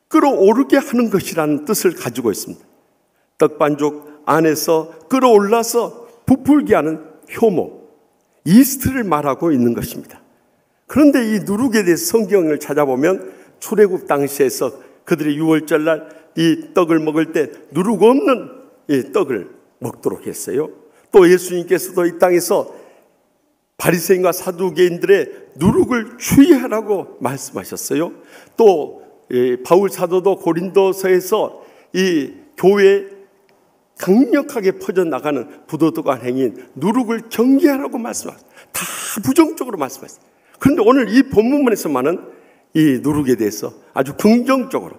끓어오르게 하는 것이라는 뜻을 가지고 있습니다. 떡 반죽 안에서 끓어올라서 부풀게 하는 효모, 이스트를 말하고 있는 것입니다. 그런데 이 누룩에 대해서 성경을 찾아보면 출애굽 당시에서 그들이 유월절날 이 떡을 먹을 때 누룩 없는 이 떡을 먹도록 했어요. 또 예수님께서도 이 땅에서 바리새인과 사두개인들의 누룩을 주의하라고 말씀하셨어요. 또 바울 사도도 고린도서에서 이 교회에 강력하게 퍼져나가는 부도덕한 행위인 누룩을 경계하라고 말씀하셨어요. 다 부정적으로 말씀하셨어요. 그런데 오늘 이 본문에서만은 이 누룩에 대해서 아주 긍정적으로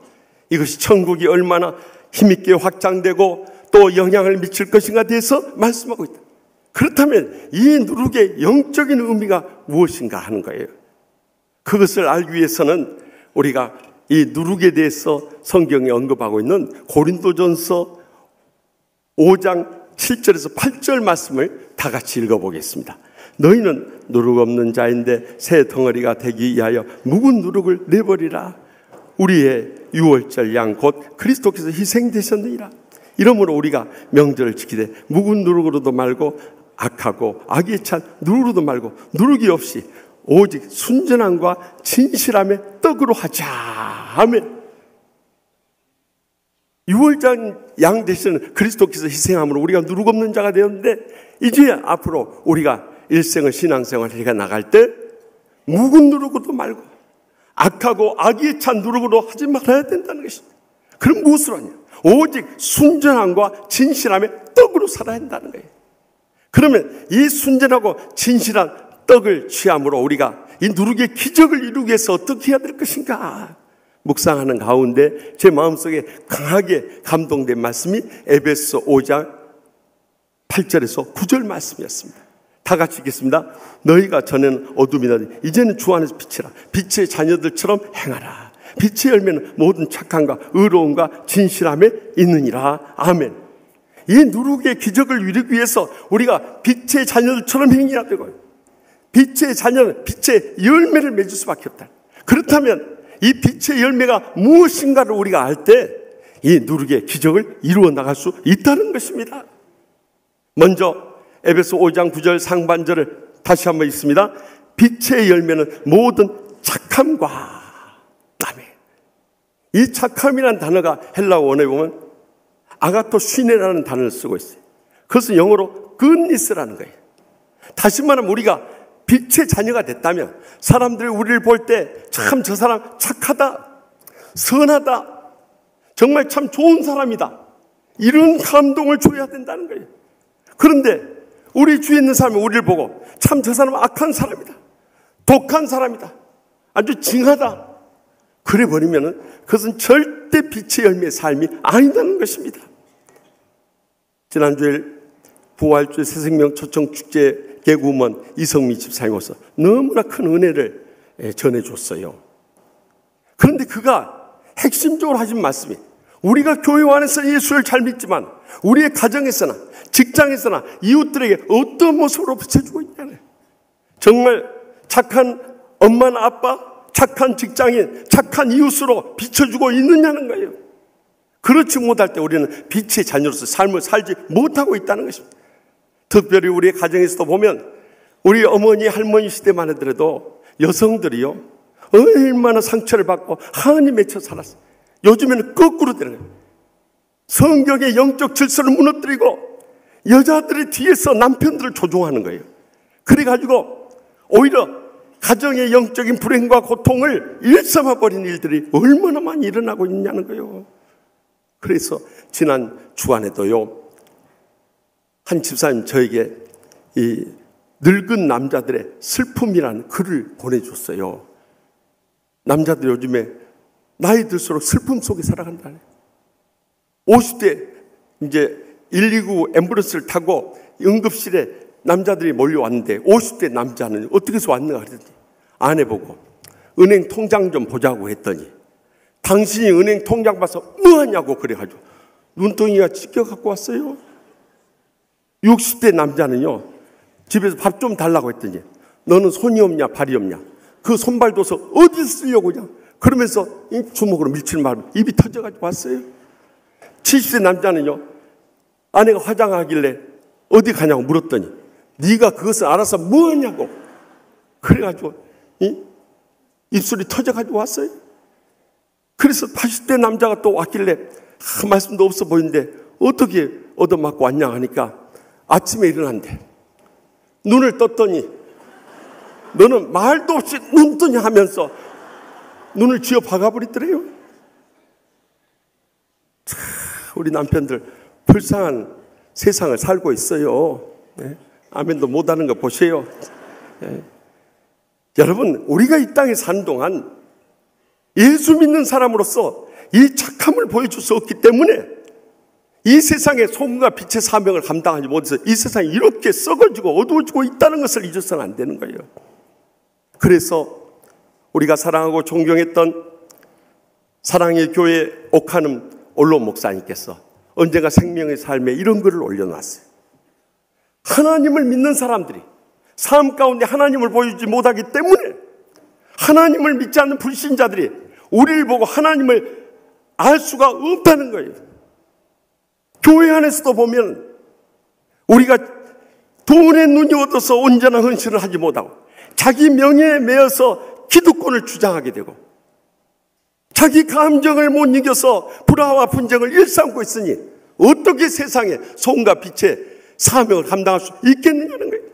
이것이 천국이 얼마나 힘있게 확장되고 또 영향을 미칠 것인가에 대해서 말씀하고 있다. 그렇다면 이 누룩의 영적인 의미가 무엇인가 하는 거예요. 그것을 알기 위해서는 우리가 이 누룩에 대해서 성경에 언급하고 있는 고린도전서 5장 7절에서 8절 말씀을 다 같이 읽어보겠습니다. 너희는 누룩 없는 자인데 새 덩어리가 되기 위하여 묵은 누룩을 내버리라. 우리의 유월절 양 곧 그리스도께서 희생되셨느니라. 이러므로 우리가 명절을 지키되 묵은 누룩으로도 말고 악하고 악에 찬 누룩으로도 말고 누룩이 없이 오직 순전함과 진실함의 떡으로 하자. 아멘. 유월절 양 되시는 그리스도께서 희생함으로 우리가 누룩 없는 자가 되었는데 이제 앞으로 우리가 일생을 신앙생활을 해가 나갈 때 묵은 누룩으로도 말고 악하고 악에 찬 누룩으로 하지 말아야 된다는 것입니다. 그럼 무엇으로 하냐? 오직 순전함과 진실함의 떡으로 살아야 한다는 거예요. 그러면 이 순전하고 진실한 떡을 취함으로 우리가 이 누룩의 기적을 이루기 위해서 어떻게 해야 될 것인가? 묵상하는 가운데 제 마음속에 강하게 감동된 말씀이 에베소 5장 8절에서 9절 말씀이었습니다. 다 같이 읽겠습니다. 너희가 전에는 어둠이라니 이제는 주 안에서 빛이라. 빛의 자녀들처럼 행하라. 빛의 열매는 모든 착함과 의로움과 진실함에 있느니라. 아멘. 이 누룩의 기적을 이루기 위해서 우리가 빛의 자녀들처럼 행해야 되고요. 빛의 자녀는 빛의 열매를 맺을 수밖에 없다. 그렇다면 이 빛의 열매가 무엇인가를 우리가 알 때 이 누룩의 기적을 이루어 나갈 수 있다는 것입니다. 먼저 에베소 5장 9절 상반절을 다시 한번 읽습니다. 빛의 열매는 모든 착함과 아멘. 이 착함이라는 단어가 헬라어 원어에 보면 아가토시네라는 단어를 쓰고 있어요. 그것은 영어로 goodness라는 거예요. 다시 말하면 우리가 빛의 자녀가 됐다면 사람들이 우리를 볼 때 참 저 사람 착하다, 선하다, 정말 참 좋은 사람이다, 이런 감동을 줘야 된다는 거예요. 그런데 우리 주위에 있는 사람이 우리를 보고 참 저 사람은 악한 사람이다, 독한 사람이다, 아주 징하다, 그래 버리면 그것은 절대 빛의 열매의 삶이 아니다는 것입니다. 지난주에 부활주의 새생명 초청축제 개구먼 이성미 집사님으로서 너무나 큰 은혜를 전해줬어요. 그런데 그가 핵심적으로 하신 말씀이, 우리가 교회 안에서 예수를 잘 믿지만 우리의 가정에서나 직장에서나 이웃들에게 어떤 모습으로 비춰주고 있냐네. 정말 착한 엄마나 아빠, 착한 직장인, 착한 이웃으로 비춰주고 있느냐는 거예요. 그렇지 못할 때 우리는 빛의 자녀로서 삶을 살지 못하고 있다는 것입니다. 특별히 우리의 가정에서도 보면 우리 어머니, 할머니 시대만 하더라도 여성들이요, 얼마나 상처를 받고 하나님 맺혀 살았어요. 요즘에는 거꾸로 되는 거예요. 성경의 영적 질서를 무너뜨리고 여자들이 뒤에서 남편들을 조종하는 거예요. 그래가지고 오히려 가정의 영적인 불행과 고통을 일삼아버린 일들이 얼마나 많이 일어나고 있냐는 거예요. 그래서 지난 주간에도요, 한 집사님 저에게 이 늙은 남자들의 슬픔이라는 글을 보내줬어요. 남자들 요즘에 나이 들수록 슬픔 속에 살아간다네. 50대 이제 119 앰뷸런스를 타고 응급실에 남자들이 몰려왔는데 50대 남자는 어떻게 해서 왔는가 그랬더니 아내 보고 은행 통장 좀 보자고 했더니 당신이 은행 통장 봐서 뭐하냐고 그래가지고 눈덩이가 찢겨 갖고 왔어요. 60대 남자는요, 집에서 밥 좀 달라고 했더니 너는 손이 없냐 발이 없냐, 그 손발 둬서 어디 쓰려고 그냥 그러면서 주먹으로 밀치는 바람에 입이 터져가지고 왔어요. 70대 남자는요, 아내가 화장하길래 어디 가냐고 물었더니 네가 그것을 알아서 뭐하냐고 그래가지고 입술이 터져가지고 왔어요. 그래서 80대 남자가 또 왔길래 말씀도 없어 보이는데 어떻게 얻어맞고 왔냐 하니까 아침에 일어난대. 눈을 떴더니 너는 말도 없이 눈뜨냐 하면서 눈을 쥐어 박아버리더래요. 우리 남편들 불쌍한 세상을 살고 있어요. 네. 아멘도 못하는 거 보세요. 네. 여러분, 우리가 이 땅에 사는 동안 예수 믿는 사람으로서 이 착함을 보여줄 수 없기 때문에 이 세상의 소금과 빛의 사명을 감당하지 못해서 이 세상이 이렇게 썩어지고 어두워지고 있다는 것을 잊어서는 안 되는 거예요. 그래서 우리가 사랑하고 존경했던 사랑의 교회 옥한음 올로 목사님께서 언젠가 생명의 삶에 이런 글을 올려놨어요. 하나님을 믿는 사람들이 삶 가운데 하나님을 보여주지 못하기 때문에 하나님을 믿지 않는 불신자들이 우리를 보고 하나님을 알 수가 없다는 거예요. 교회 안에서도 보면 우리가 돈에 눈이 어두워서 온전한 헌신을 하지 못하고 자기 명예에 매여서 기득권을 주장하게 되고 자기 감정을 못 이겨서 불화와 분쟁을 일삼고 있으니 어떻게 세상에 소금과 빛의 사명을 감당할 수 있겠느냐는 거예요.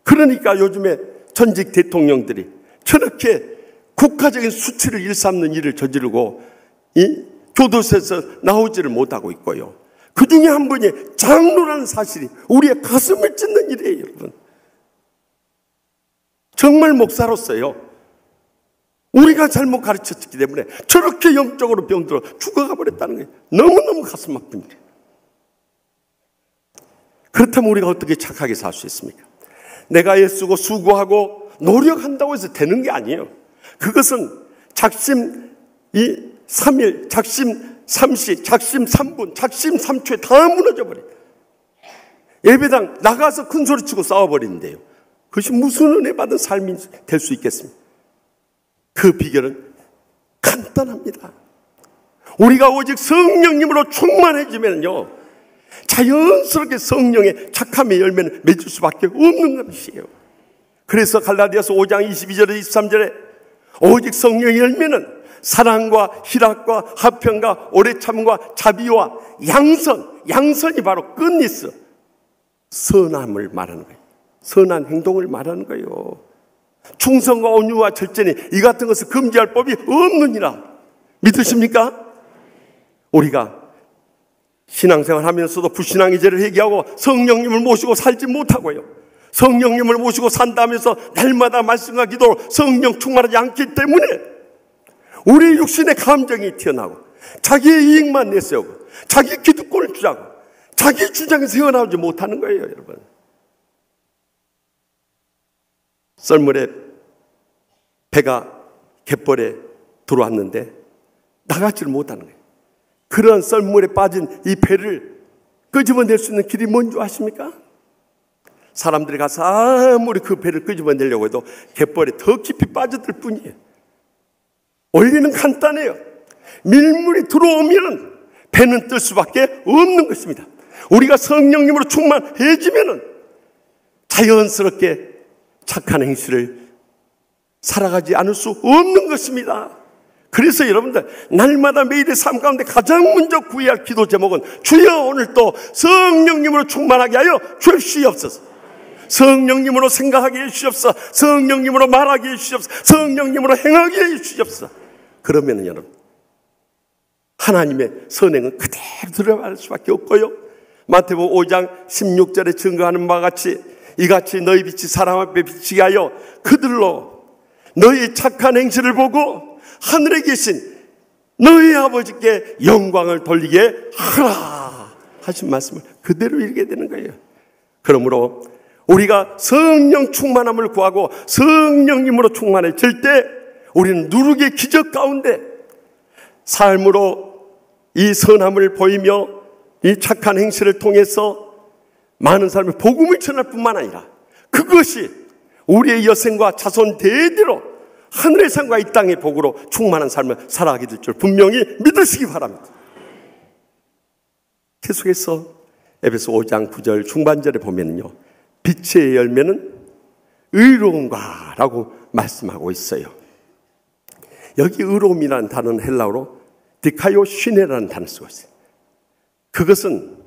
그러니까 요즘에 전직 대통령들이 저렇게 국가적인 수치를 일삼는 일을 저지르고 이 교도소에서 나오지를 못하고 있고요. 그 중에 한 분이 장로라는 사실이 우리의 가슴을 찢는 일이에요, 여러분. 정말 목사로서요, 우리가 잘못 가르쳤기 때문에 저렇게 영적으로 병들어 죽어가 버렸다는 거예요. 너무너무 가슴 아픕니다. 그렇다면 우리가 어떻게 착하게 살 수 있습니까? 내가 애쓰고 수고하고 노력한다고 해서 되는 게 아니에요. 그것은 작심 3일, 작심 3시, 작심 3분, 작심 3초에 다 무너져버려요. 예배당 나가서 큰 소리치고 싸워버리는데요. 그것이 무슨 은혜 받은 삶이 될 수 있겠습니까? 그 비결은 간단합니다. 우리가 오직 성령님으로 충만해지면요, 자연스럽게 성령의 착함의 열매는 맺을 수밖에 없는 것이에요. 그래서 갈라디아서 5장 22절에 23절에 오직 성령의 열매는 사랑과 희락과 화평과 오래참과 자비와 양선이 바로 끝니스, 선함을 말하는 거예요. 선한 행동을 말하는 거예요. 충성과 온유와 절제니 이 같은 것을 금지할 법이 없느니라. 믿으십니까? 우리가 신앙생활 하면서도 불신앙의 죄를 회개하고 성령님을 모시고 살지 못하고요, 성령님을 모시고 산다면서 날마다 말씀과 기도로 성령 충만하지 않기 때문에 우리 육신의 감정이 튀어나오고 자기의 이익만 내세우고 자기 기득권을 주장하고 자기 주장에서 헤어나오지 못하는 거예요, 여러분. 썰물에 배가 갯벌에 들어왔는데 나가지를 못하는 거예요. 그런 썰물에 빠진 이 배를 끄집어낼 수 있는 길이 뭔지 아십니까? 사람들이 가서 아무리 그 배를 끄집어내려고 해도 갯벌에 더 깊이 빠져들 뿐이에요. 원리는 간단해요. 밀물이 들어오면 배는 뜰 수밖에 없는 것입니다. 우리가 성령님으로 충만해지면 자연스럽게 착한 행실을 살아가지 않을 수 없는 것입니다. 그래서 여러분들 날마다 매일의 삶 가운데 가장 먼저 구해야 할 기도 제목은 주여 오늘 또 성령님으로 충만하게 하여 주시옵소서. 성령님으로 생각하게 해주시옵소서. 성령님으로 말하게 해주시옵소서. 성령님으로 행하게 해주시옵소서. 그러면 여러분 하나님의 선행은 그대로 들어갈 수밖에 없고요. 마태복음 5장 16절에 증거하는 바와 같이 이같이 너희 빛이 사람 앞에 비치게 하여 그들로 너희 착한 행실을 보고 하늘에 계신 너희 아버지께 영광을 돌리게 하라 하신 말씀을 그대로 읽게 되는 거예요. 그러므로 우리가 성령 충만함을 구하고 성령님으로 충만해질 때 우리는 누룩의 기적 가운데 삶으로 이 선함을 보이며 이 착한 행실을 통해서 많은 사람이 복음을 전할 뿐만 아니라 그것이 우리의 여생과 자손 대대로 하늘의 상과 이 땅의 복으로 충만한 삶을 살아가게 될 줄 분명히 믿으시기 바랍니다. 계속해서 에베소 5장 9절 중반절에 보면요, 빛의 열매는 의로움과 라고 말씀하고 있어요. 여기 의로움이라는 단어는 헬라어로 디카요시네라는 단어를 쓰고 있어요. 그것은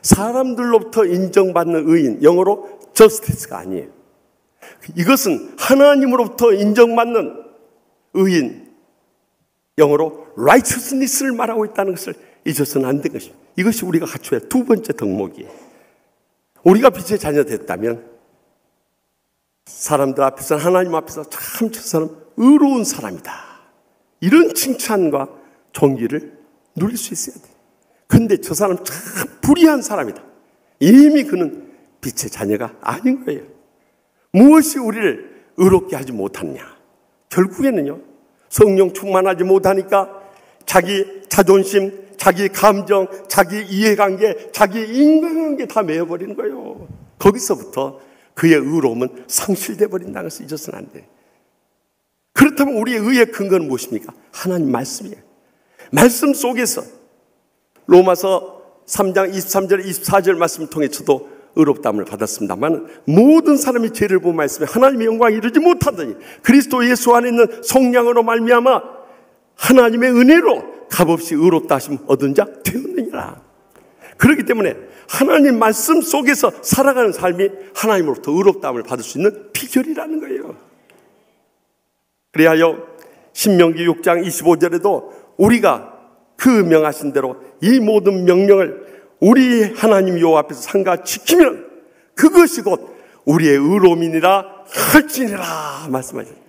사람들로부터 인정받는 의인, 영어로 justice가 아니에요. 이것은 하나님으로부터 인정받는 의인, 영어로 righteousness를 말하고 있다는 것을 잊어서는 안 된 것입니다. 이것이 우리가 갖춰야 할 두 번째 덕목이에요. 우리가 빛의 자녀 됐다면 사람들 앞에서, 하나님 앞에서 참 저 사람 의로운 사람이다, 이런 칭찬과 존귀를 누릴 수 있어야 돼요. 근데 저 사람 참 불의한 사람이다, 이미 그는 빛의 자녀가 아닌 거예요. 무엇이 우리를 의롭게 하지 못하느냐? 결국에는요, 성령 충만하지 못하니까 자기 자존심, 자기 감정, 자기 이해관계, 자기 인간관계 다 메어버리는 거예요. 거기서부터 그의 의로움은 상실돼 버린다는 것을 잊어서는 안 돼요. 그렇다면 우리의 의의 근거는 무엇입니까? 하나님 말씀이에요. 말씀 속에서 로마서 3장 23절 24절 말씀을 통해 저도 의롭다함을 받았습니다만, 모든 사람이 죄를 본 말씀에 하나님의 영광에 이르지 못하더니 그리스도 예수 안에 있는 성령으로 말미암아 하나님의 은혜로 값없이 의롭다 하심 얻은 자 되었느니라. 그렇기 때문에 하나님 말씀 속에서 살아가는 삶이 하나님으로부터 의롭다함을 받을 수 있는 비결이라는 거예요. 그리하여 신명기 6장 25절에도 우리가 그 명하신 대로 이 모든 명령을 우리 하나님 여호와 앞에서 삼가 지키면 그것이 곧 우리의 의로움이니라 할지니라 말씀하셨어요.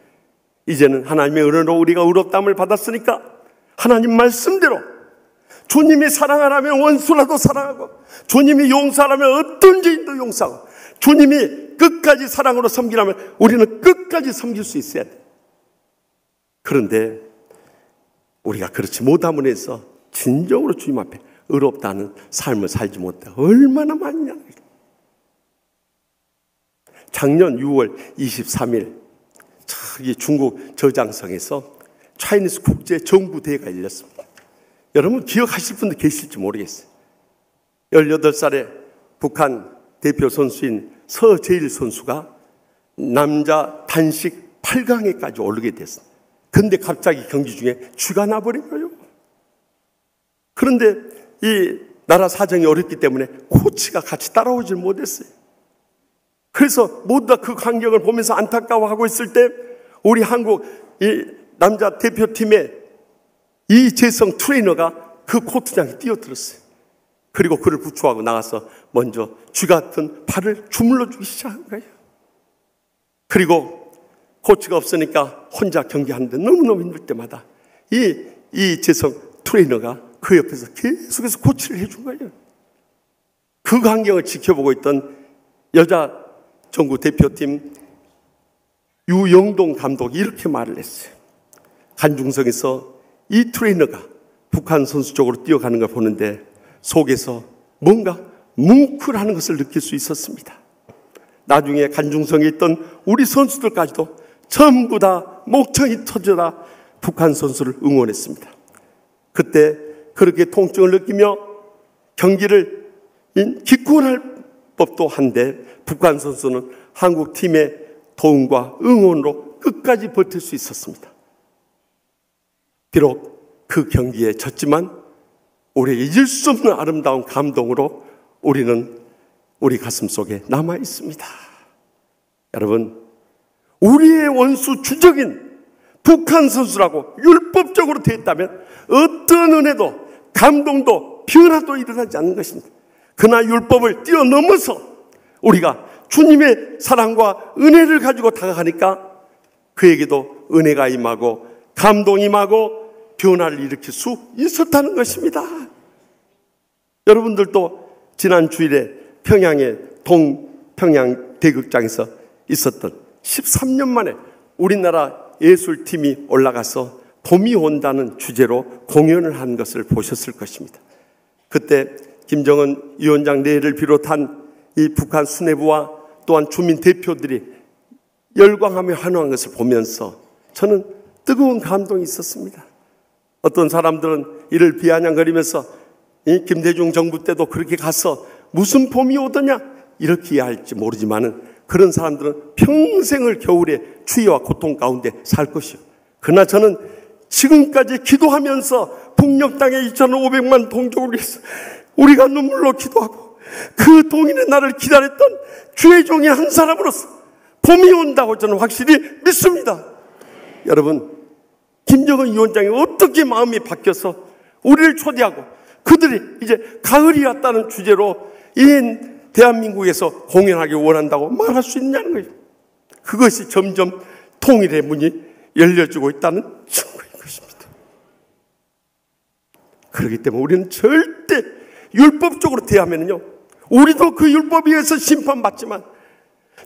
이제는 하나님의 은혜로 우리가 의롭다함을 받았으니까 하나님 말씀대로 주님이 사랑하라면 원수라도 사랑하고, 주님이 용서하라면 어떤 죄인도 용서하고, 주님이 끝까지 사랑으로 섬기라면 우리는 끝까지 섬길 수 있어야 돼. 그런데 우리가 그렇지 못함으로 해서 진정으로 주님 앞에 의롭다는 삶을 살지 못해 얼마나 많냐. 작년 6월 23일 저기 중국 저장성에서 차이니스 국제 정부대회가 열렸습니다. 여러분 기억하실 분도 계실지 모르겠어요. 18살의 북한 대표 선수인 서재일 선수가 남자 단식 8강에까지 오르게 됐습니다. 근데 갑자기 경기 중에 쥐가 나버린 거예요. 그런데 이 나라 사정이 어렵기 때문에 코치가 같이 따라오질 못했어요. 그래서 모두 다 그 광경을 보면서 안타까워하고 있을 때 우리 한국 이 남자 대표팀의 이재성 트레이너가 그 코트장에 뛰어들었어요. 그리고 그를 부추하고 나가서 먼저 쥐 같은 발을 주물러 주기 시작한 거예요. 그리고 코치가 없으니까 혼자 경기하는데 너무너무 힘들 때마다 이 재성 트레이너가 그 옆에서 계속해서 코치를 해준 거예요. 그 광경을 지켜보고 있던 여자 정구 대표팀 유영동 감독이 이렇게 말을 했어요. 관중석에서 이 트레이너가 북한 선수 쪽으로 뛰어가는 걸 보는데 속에서 뭔가 뭉클하는 것을 느낄 수 있었습니다. 나중에 관중석에 있던 우리 선수들까지도 전부 다 목청이 터져라 북한 선수를 응원했습니다. 그때 그렇게 통증을 느끼며 경기를 기권할 법도 한데 북한 선수는 한국 팀의 도움과 응원으로 끝까지 버틸 수 있었습니다. 비록 그 경기에 졌지만 우리의 잊을 수 없는 아름다운 감동으로 우리는 우리 가슴 속에 남아 있습니다. 여러분, 우리의 원수 주적인 북한 선수라고 율법적으로 됐다면 어떤 은혜도 감동도 변화도 일어나지 않는 것입니다. 그러나 율법을 뛰어넘어서 우리가 주님의 사랑과 은혜를 가지고 다가가니까 그에게도 은혜가 임하고 감동이 임하고 변화를 일으킬 수 있었다는 것입니다. 여러분들도 지난 주일에 평양의 동평양 대극장에서 있었던 13년 만에 우리나라 예술팀이 올라가서 봄이 온다는 주제로 공연을 한 것을 보셨을 것입니다. 그때 김정은 위원장 내를 비롯한 이 북한 수뇌부와 또한 주민 대표들이 열광하며 환호한 것을 보면서 저는 뜨거운 감동이 있었습니다. 어떤 사람들은 이를 비아냥거리면서 이 김대중 정부 때도 그렇게 가서 무슨 봄이 오더냐 이렇게 이해할지 모르지만은 그런 사람들은 평생을 겨울에 추위와 고통 가운데 살 것이요. 그러나 저는 지금까지 기도하면서 북녘 땅에 2,500만 동족을 위해서 우리가 눈물로 기도하고 그 동인의 날을 기다렸던 주의 종의 한 사람으로서 봄이 온다고 저는 확실히 믿습니다. 여러분, 김정은 위원장이 어떻게 마음이 바뀌어서 우리를 초대하고 그들이 이제 가을이 왔다는 주제로 이 대한민국에서 공연하기 원한다고 말할 수 있냐는 거예요. 그것이 점점 통일의 문이 열려지고 있다는 증거인 것입니다. 그렇기 때문에 우리는 절대 율법적으로 대하면요, 우리도 그 율법에 의해서 심판받지만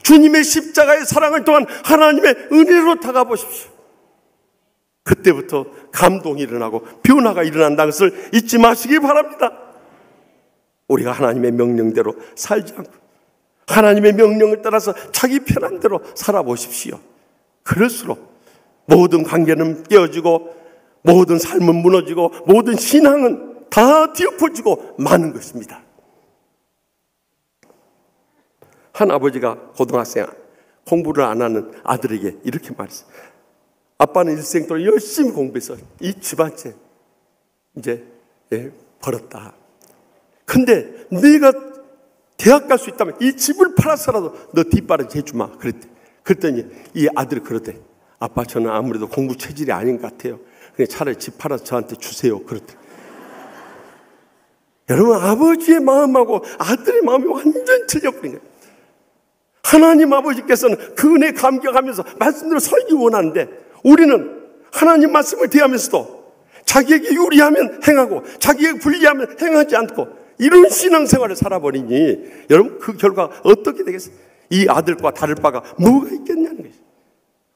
주님의 십자가의 사랑을 통한 하나님의 은혜로 다가보십시오. 그때부터 감동이 일어나고 변화가 일어난다는 것을 잊지 마시기 바랍니다. 우리가 하나님의 명령대로 살지 않고 하나님의 명령을 따라서 자기 편한 대로 살아보십시오. 그럴수록 모든 관계는 깨어지고 모든 삶은 무너지고 모든 신앙은 다 뒤엎어지고 마는 것입니다. 한 아버지가 고등학생 공부를 안 하는 아들에게 이렇게 말했어요. 아빠는 일생 동안 열심히 공부해서 이 집안째 이제 벌었다. 근데 네가 대학 갈 수 있다면 이 집을 팔아서라도 너 뒷바라지 해주마. 그랬더니 이 아들이 그러대. 아빠, 저는 아무래도 공부 체질이 아닌 것 같아요. 그냥 차라리 집 팔아서 저한테 주세요. 그랬대. 여러분, 아버지의 마음하고 아들의 마음이 완전 틀려버린 거예요. 하나님 아버지께서는 그 은혜에 감격하면서 말씀대로 살기 원하는데 우리는 하나님 말씀을 대하면서도 자기에게 유리하면 행하고 자기에게 불리하면 행하지 않고 이런 신앙생활을 살아버리니 여러분, 그 결과 어떻게 되겠어요? 이 아들과 다를 바가 뭐가 있겠냐는 것이죠.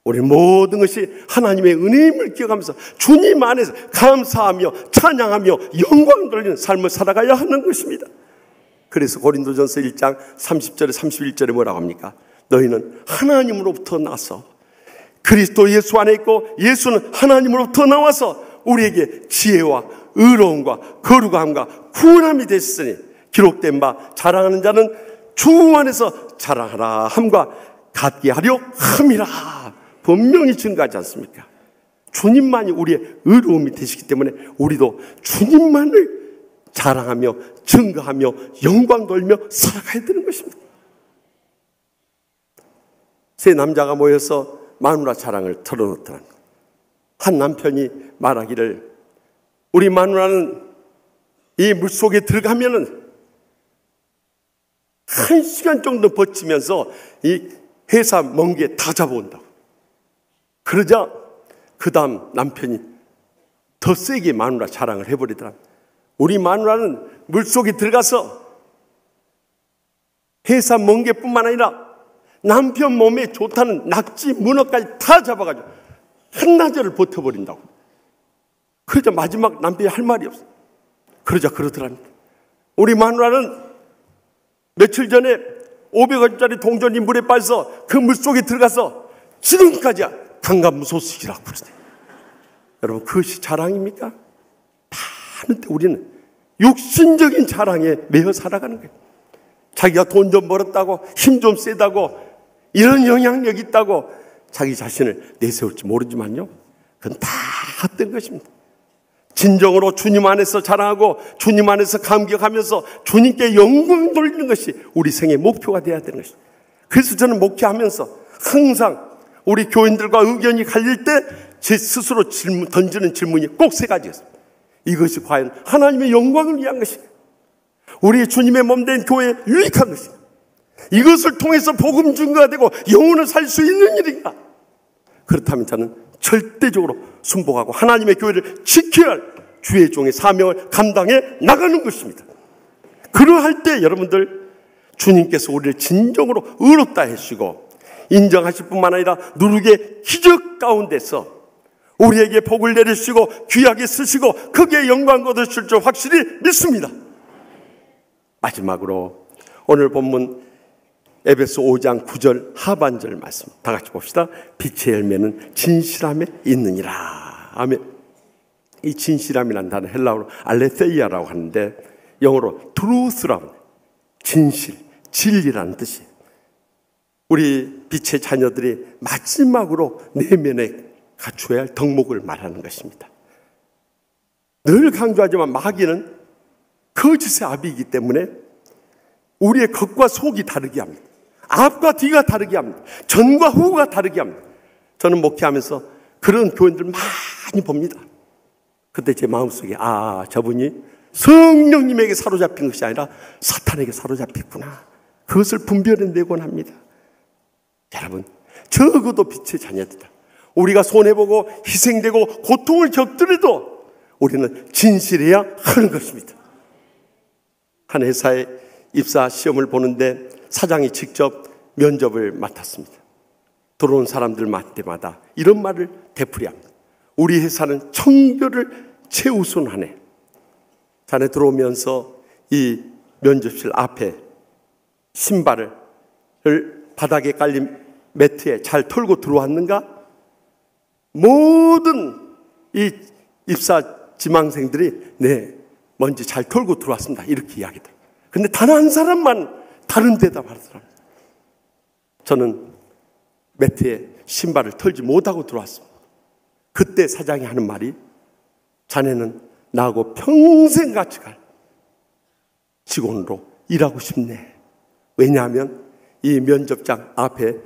우리 모든 것이 하나님의 은혜임을 기억하면서 주님 안에서 감사하며 찬양하며 영광 돌리는 삶을 살아가야 하는 것입니다. 그래서 고린도전서 1장 30절에 31절에 뭐라고 합니까? 너희는 하나님으로부터 나서 그리스도 예수 안에 있고 예수는 하나님으로부터 나와서 우리에게 지혜와 의로움과 거룩함과 구원함이 됐으니 기록된 바 자랑하는 자는 주 안에서 자랑하라 함과 같게 하려 함이라. 분명히 증거하지 않습니까? 주님만이 우리의 의로움이 되시기 때문에 우리도 주님만을 자랑하며 증거하며 영광 돌며 살아가야 되는 것입니다. 세 남자가 모여서 마누라 자랑을 털어놓더라. 한 남편이 말하기를 우리 마누라는 이 물속에 들어가면은 1시간 정도 버티면서 이 해삼 멍게 다 잡아온다고. 그러자 그 다음 남편이 더 세게 마누라 자랑을 해버리더라. 우리 마누라는 물속에 들어가서 해삼 멍게뿐만 아니라 남편 몸에 좋다는 낙지, 문어까지 다 잡아가지고 한나절을 버텨버린다고. 그러자 마지막 남편이 할 말이 없어. 그러자 그러더랍니다. 우리 마누라는 며칠 전에 500원짜리 동전이 물에 빠져서 그 물속에 들어가서 지금까지 강간무소식이라고 그러세요. 여러분, 그것이 자랑입니까? 하는데 우리는 육신적인 자랑에 매여 살아가는 거예요. 자기가 돈 좀 벌었다고, 힘 좀 세다고, 이런 영향력 있다고 자기 자신을 내세울지 모르지만요, 그건 다 헛된 것입니다. 진정으로 주님 안에서 자랑하고 주님 안에서 감격하면서 주님께 영광 돌리는 것이 우리 생의 목표가 되어야 되는 것입니다. 그래서 저는 목회하면서 항상 우리 교인들과 의견이 갈릴 때 제 스스로 던지는 질문이 꼭 세 가지였습니다. 이것이 과연 하나님의 영광을 위한 것인가? 우리 주님의 몸된 교회에 유익한 것인가? 이것을 통해서 복음 증거가 되고 영혼을 살 수 있는 일인가? 그렇다면 저는 절대적으로 순복하고 하나님의 교회를 지켜야 할 주의 종의 사명을 감당해 나가는 것입니다. 그러할 때 여러분들, 주님께서 우리를 진정으로 의롭다 하시고 인정하실 뿐만 아니라 누룩의 기적 가운데서 우리에게 복을 내리시고 귀하게 쓰시고 크게 영광 거두실 줄 확실히 믿습니다. 마지막으로 오늘 본문 에베소 5장 9절 하반절 말씀 다 같이 봅시다. 빛의 열매는 진실함에 있느니라. 아멘. 이 진실함이라는 단어 헬라어로 알레테이아라고 하는데 영어로 truth라고, 진실, 진리라는 뜻이에요. 우리 빛의 자녀들이 마지막으로 내면에 갖추어야 할 덕목을 말하는 것입니다. 늘 강조하지만 마귀는 거짓의 아비이기 때문에 우리의 겉과 속이 다르게 합니다. 앞과 뒤가 다르게 합니다. 전과 후가 다르게 합니다. 저는 목회하면서 그런 교인들 많이 봅니다. 그때 제 마음속에 저분이 성령님에게 사로잡힌 것이 아니라 사탄에게 사로잡혔구나. 그것을 분별해내곤 합니다. 여러분, 적어도 빛의 자녀들이다. 우리가 손해보고 희생되고 고통을 겪더라도 우리는 진실해야 하는 것입니다. 한 회사에 입사 시험을 보는데 사장이 직접 면접을 맡았습니다. 들어온 사람들 때마다 이런 말을 되풀이합니다. 우리 회사는 청결을 최우선하네. 자네 들어오면서 이 면접실 앞에 신발을 바닥에 깔린 매트에 잘 털고 들어왔는가? 모든 이 입사 지망생들이 먼지 잘 털고 들어왔습니다. 이렇게 이야기들. 근데 단 한 사람만 다른 대답하더랍니다. 저는 매트에 신발을 털지 못하고 들어왔습니다. 그때 사장이 하는 말이, 자네는 나하고 평생 같이 갈 직원으로 일하고 싶네. 왜냐하면 이 면접장 앞에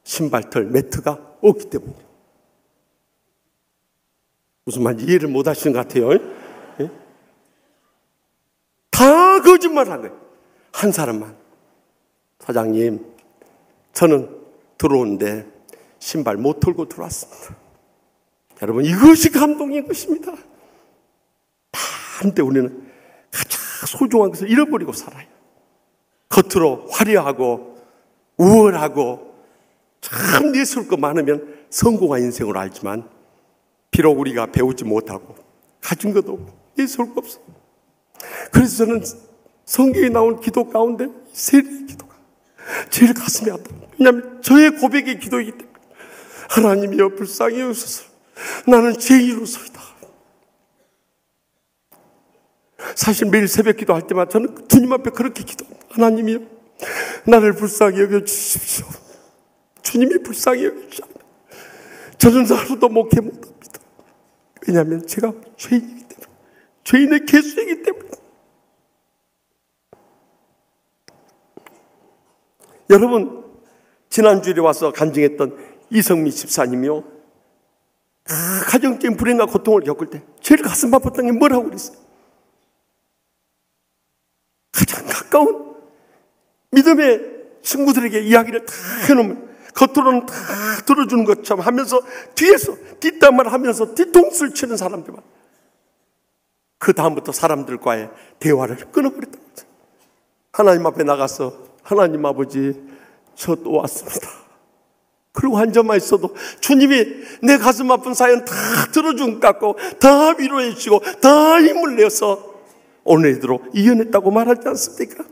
신발털 매트가 없기 때문에. 무슨 말인지 이해를 못 하시는 것 같아요. 예? 다 거짓말 한 거예요. 한 사람만, 사장님, 저는 들어오는데 신발 못 털고 들어왔습니다. 여러분, 이것이 감동인 것입니다. 한때 우리는 가장 소중한 것을 잃어버리고 살아요. 겉으로 화려하고 우월하고 참 예술 거 많으면 성공한 인생으로 알지만, 비록 우리가 배우지 못하고 가진 것도 없고 예술 거 없어. 그래서 저는 성경에 나온 기도 가운데 세례의 기도가 제일 가슴이 아파요. 왜냐하면 저의 고백의 기도이기 때문에. 하나님이여 불쌍히 여기소서. 나는 죄인으로서이다. 사실 매일 새벽 기도할 때마다 저는 주님 앞에 그렇게 기도합니다. 하나님이여, 나를 불쌍히 여겨주십시오. 주님이 불쌍히 여겨주십시오. 저는 하루도 목회 못합니다. 왜냐하면 제가 죄인이기 때문에, 죄인의 개수이기 때문에. 여러분, 지난주에 와서 간증했던 이성미 집사님이요, 가정적인 불행과 고통을 겪을 때 제일 가슴 아팠던 게 뭐라고 그랬어요? 가장 가까운 믿음의 친구들에게 이야기를 다 해놓으면 겉으로는 다 들어주는 것처럼 하면서 뒤에서 뒷담화를 하면서 뒤통수를 치는 사람들만 그 다음부터 사람들과의 대화를 끊어버렸던 거죠. 하나님 앞에 나가서 하나님 아버지 저 또 왔습니다. 그리고 한 점만 있어도 주님이 내 가슴 아픈 사연 다 들어준 것 같고 다 위로해 주시고 다 힘을 내어서 오늘으로 이겨냈다고 말하지 않습니까?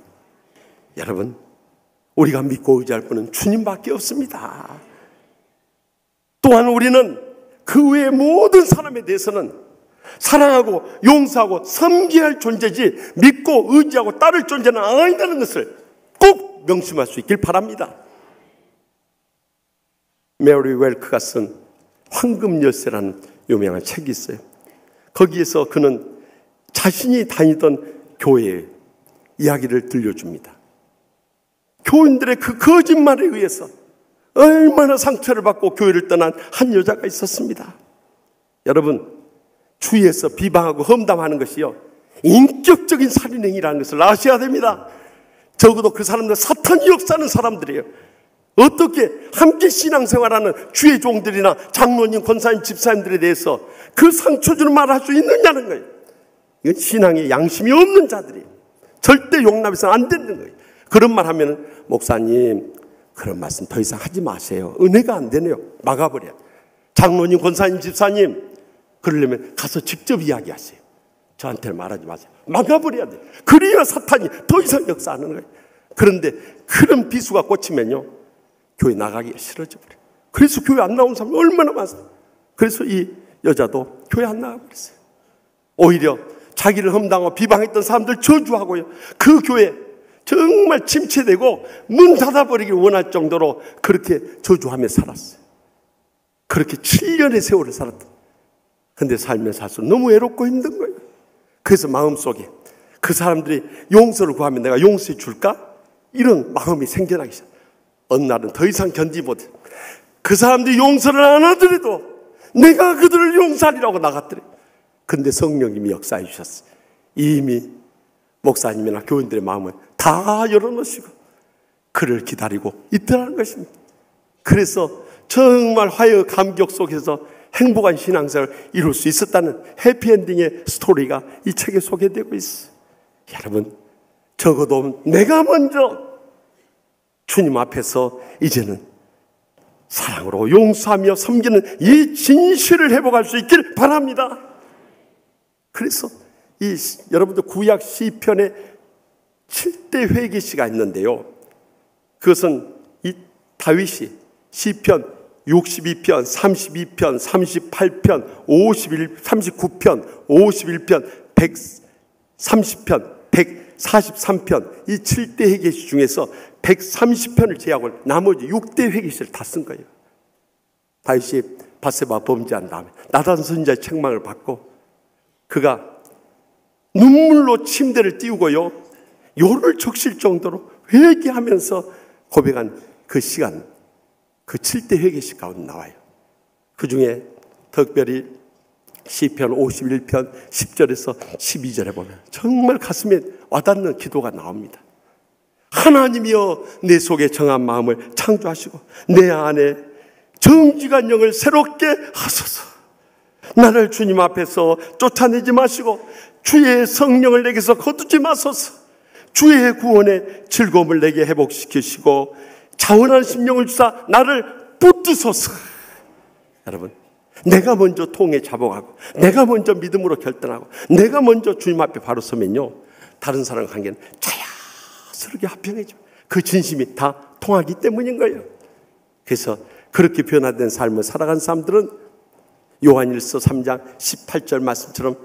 여러분, 우리가 믿고 의지할 분은 주님밖에 없습니다. 또한 우리는 그 외의 모든 사람에 대해서는 사랑하고 용서하고 섬겨야 할 존재지 믿고 의지하고 따를 존재는 아니다는 것을 꼭 명심할 수 있길 바랍니다. 메리 웰크가 쓴 황금 열쇠라는 유명한 책이 있어요. 거기에서 그는 자신이 다니던 교회의 이야기를 들려줍니다. 교인들의 그 거짓말에 의해서 얼마나 상처를 받고 교회를 떠난 한 여자가 있었습니다. 여러분, 주위에서 비방하고 험담하는 것이요, 인격적인 살인행위라는 것을 아셔야 됩니다. 적어도 그 사람들 사탄이 역사하는 사람들이에요. 어떻게 함께 신앙생활하는 주의 종들이나 장로님, 권사님, 집사님들에 대해서 그 상처 주는 말을 할 수 있느냐는 거예요. 이건 신앙에 양심이 없는 자들이에요. 절대 용납해서는 안 되는 거예요. 그런 말 하면 목사님 그런 말씀 더 이상 하지 마세요. 은혜가 안 되네요. 막아버려요. 장로님, 권사님, 집사님 그러려면 가서 직접 이야기하세요. 저한테는 말하지 마세요. 막아버려야 돼요. 그래야 사탄이 더 이상 역사하는 거예요. 그런데 그런 비수가 꽂히면요, 교회 나가기가 싫어져 버려요. 그래서 교회 안 나온 사람이 얼마나 많습니까? 그래서 이 여자도 교회 안 나가버렸어요. 오히려 자기를 험담하고 비방했던 사람들 저주하고요, 그 교회 정말 침체되고 문 닫아버리길 원할 정도로 그렇게 저주하며 살았어요. 그렇게 7년의 세월을 살았다. 근데 살면서 살수록 너무 외롭고 힘든 거예요. 그래서 마음속에 그 사람들이 용서를 구하면 내가 용서해 줄까? 이런 마음이 생겨나기 시작해요. 어느 날은 더 이상 견디지 못해. 그 사람들이 용서를 안 하더라도 내가 그들을 용서하리라고 나갔더래. 근데 성령님이 역사해 주셨어요. 이미 목사님이나 교인들의 마음을 다 열어놓으시고 그를 기다리고 있더라는 것입니다. 그래서 정말 화해 감격 속에서 행복한 신앙생활을 이룰 수 있었다는 해피엔딩의 스토리가 이 책에 소개되고 있어요. 여러분, 적어도 내가 먼저 주님 앞에서 이제는 사랑으로 용서하며 섬기는 이 진실을 회복할 수 있길 바랍니다. 그래서 여러분들 구약 시편에 7대 회개시가 있는데요, 그것은 이 다윗이 시편 62편, 32편, 38편, 39편, 51편, 130편, 143편, 이 7대 회개시 중에서 130편을 제외하고 나머지 6대 회개시를 다 쓴 거예요. 다윗이 밧세바 범죄한 다음에 나단 선지자의 책망을 받고 그가 눈물로 침대를 띄우고요, 요를 적실 정도로 회개하면서 고백한 그 시간, 그 7대 회개시 가운데 나와요. 그 중에 특별히 시편 51편 10절에서 12절에 보면 정말 가슴에 와닿는 기도가 나옵니다. 하나님이여 내 속에 정한 마음을 창조하시고 내 안에 정직한 영을 새롭게 하소서. 나를 주님 앞에서 쫓아내지 마시고 주의 성령을 내게서 거두지 마소서. 주의 구원의 즐거움을 내게 회복시키시고 자원한 심령을 주사 나를 붙드소서. 여러분, 내가 먼저 통에 잡아가고 내가 먼저 믿음으로 결단하고 내가 먼저 주님 앞에 바로 서면요, 다른 사람 관계는 자연스럽게 합평해져. 그 진심이 다 통하기 때문인 거예요. 그래서 그렇게 변화된 삶을 살아간 사람들은 요한일서 3장 18절 말씀처럼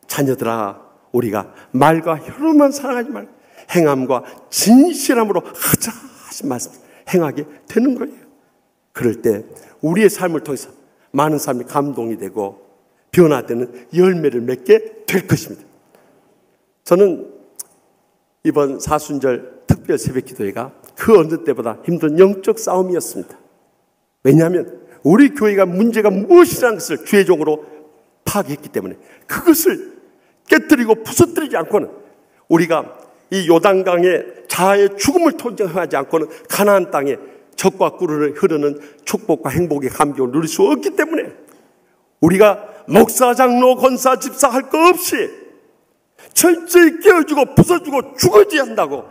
자녀들아 우리가 말과 혀로만 사랑하지 말고 행함과 진실함으로 하자 하신 말씀 행하게 되는 거예요. 그럴 때 우리의 삶을 통해서 많은 사람이 감동이 되고 변화되는 열매를 맺게 될 것입니다. 저는 이번 사순절 특별 새벽기도회가 그 어느 때보다 힘든 영적 싸움이었습니다. 왜냐하면 우리 교회가 문제가 무엇이라는 것을 주의 종으로 파악했기 때문에 그것을 깨뜨리고 부서뜨리지 않고는 우리가 이 요단강의 자아의 죽음을 통정하지 않고는 가나안 땅에 적과 꿀을 흐르는 축복과 행복의 감격을 누릴 수 없기 때문에 우리가 목사, 장로, 권사, 집사 할 거 없이 철저히 깨어주고 부숴주고 죽어줘야 한다고